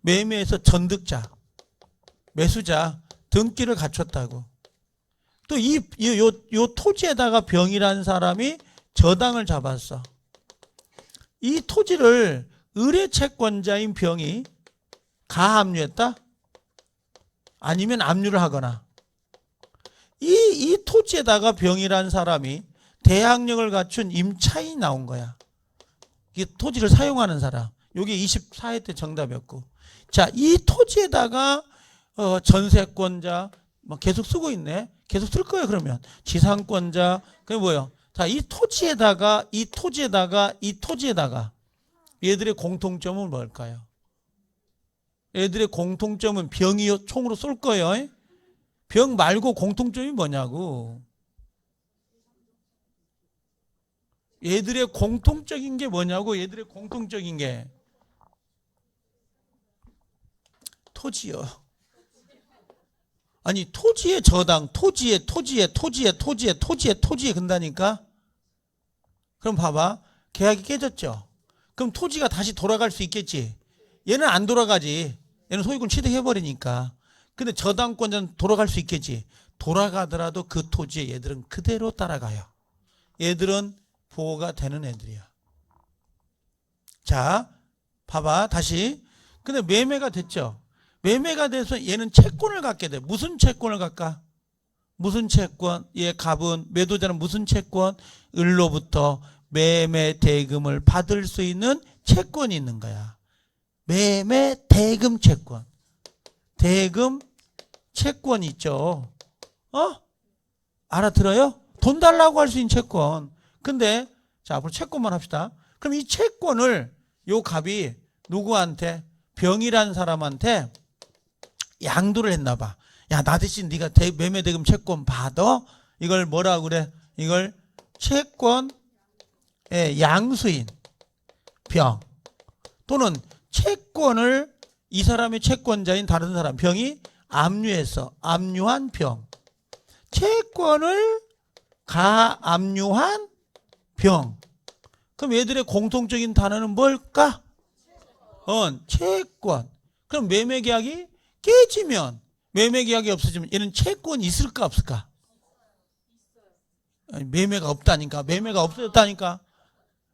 매매에서 전득자, 매수자, 등기를 갖췄다고. 또 요 토지에다가 병이라는 사람이 저당을 잡았어. 이 토지를 을의 채권자인 병이 가압류했다? 아니면 압류를 하거나. 이 토지에다가 병이라는 사람이 대항력을 갖춘 임차인이 나온 거야. 이 토지를 사용하는 사람. 요게 24회 때 정답이었고. 자, 이 토지에다가 전세권자 뭐 계속 쓰고 있네. 계속 쓸 거예요, 그러면. 지상권자. 그게 뭐예요? 자, 이 토지에다가 얘들의 공통점은 뭘까요? 얘들의 공통점은 병이 총으로 쏠 거예요. 병 말고 공통점이 뭐냐고. 얘들의 공통적인 게 뭐냐고. 얘들의 공통적인 게 토지요. 아니 토지의 저당, 토지에 근다니까. 그럼 봐봐. 계약이 깨졌죠. 그럼 토지가 다시 돌아갈 수 있겠지. 얘는 안 돌아가지. 얘는 소유권 취득해버리니까. 근데 저당권자는 돌아갈 수 있겠지. 돌아가더라도 그 토지에 얘들은 그대로 따라가요. 얘들은 보호가 되는 애들이야. 자, 봐봐. 다시. 근데 매매가 됐죠. 매매가 돼서 얘는 채권을 갖게 돼. 무슨 채권을 갖까? 무슨 채권? 얘 갑은, 매도자는 무슨 채권? 을로부터 매매 대금을 받을 수 있는 채권이 있는 거야. 매매 대금 채권. 대금 채권 있죠. 알아들어요? 돈 달라고 할 수 있는 채권. 근데 자, 앞으로 채권만 합시다. 그럼 이 채권을 요 갑이 누구한테? 병이라는 사람한테 양도를 했나 봐. 야, 나 대신 네가 매매 대금 채권 받아? 이걸 뭐라고 그래? 이걸 채권의 양수인 병. 또는 채권을 이 사람의 채권자인 다른 사람 병이 압류했어. 압류한 병. 채권을 가압류한 병. 그럼 얘들의 공통적인 단어는 뭘까? 채권. 그럼 매매 계약이 깨지면, 매매 계약이 없어지면 얘는 채권이 있을까 없을까? 아니, 매매가 없다니까. 매매가 없어졌다니까.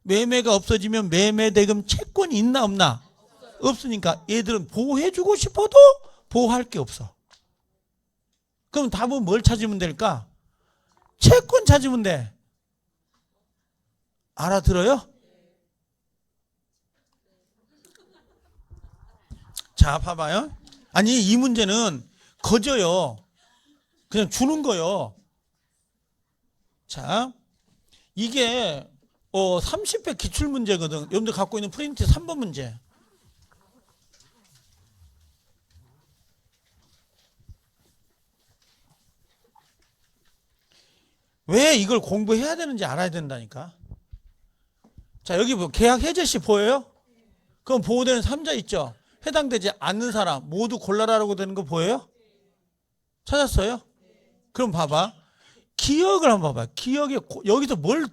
매매가 없어지면 매매 대금 채권이 있나 없나? 없으니까 얘들은 보호해주고 싶어도 보호할 게 없어. 그럼 답은 뭘 찾으면 될까? 채권 찾으면 돼. 알아들어요? 자, 봐봐요. 아니, 이 문제는 거저요. 그냥 주는 거요. 자, 이게 30회 기출문제거든. 여러분들 갖고 있는 프린트 3번 문제. 왜 이걸 공부해야 되는지 알아야 된다니까. 자, 여기 뭐 계약 해제 시 보여요? 그럼 보호되는 3자 있죠? 해당되지 않는 사람 모두 골라라라고 되는 거 보여요? 찾았어요? 그럼 봐봐. 기억을 한번 봐봐. 기억에 여기서 뭘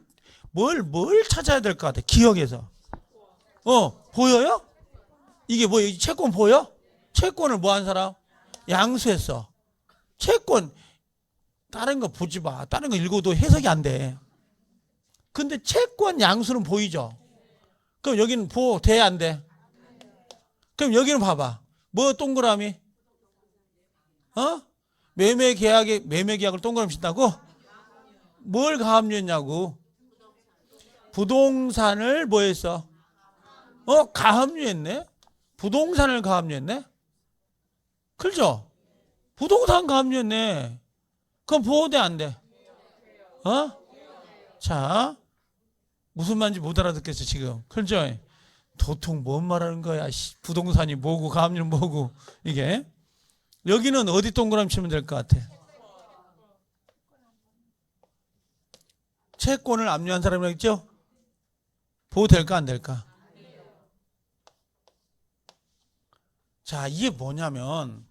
찾아야 될 것 같아. 기억에서. 보여요? 이게 뭐 채권 보여? 채권을 뭐 한 사람? 양수했어. 채권 다른 거 보지 마. 다른 거 읽어도 해석이 안 돼. 근데 채권 양수는 보이죠? 그럼 여기는 보호돼 안 돼? 그럼 여기는 봐봐. 뭐 동그라미? 매매 계약을 동그라미 친다고? 뭘 가압류했냐고? 부동산을 뭐 했어? 가압류했네? 부동산을 가압류했네? 그렇죠? 부동산 가압류했네. 그럼 보호돼 안 돼? 자, 무슨 말인지 못 알아듣겠어 지금. 그렇죠? 도통 뭔 말하는 거야? 부동산이 뭐고 가압류는 뭐고 이게. 여기는 어디 동그라미 치면 될 것 같아? 채권을 압류한 사람이라고 했죠? 보호될까 안 될까? 자, 이게 뭐냐면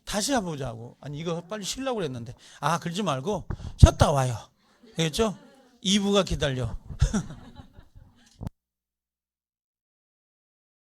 다시 해보자고. 아니 이거 빨리 쉬려고 그랬는데 그러지 말고 쉬었다 와요. 알겠죠? 2부가 기다려.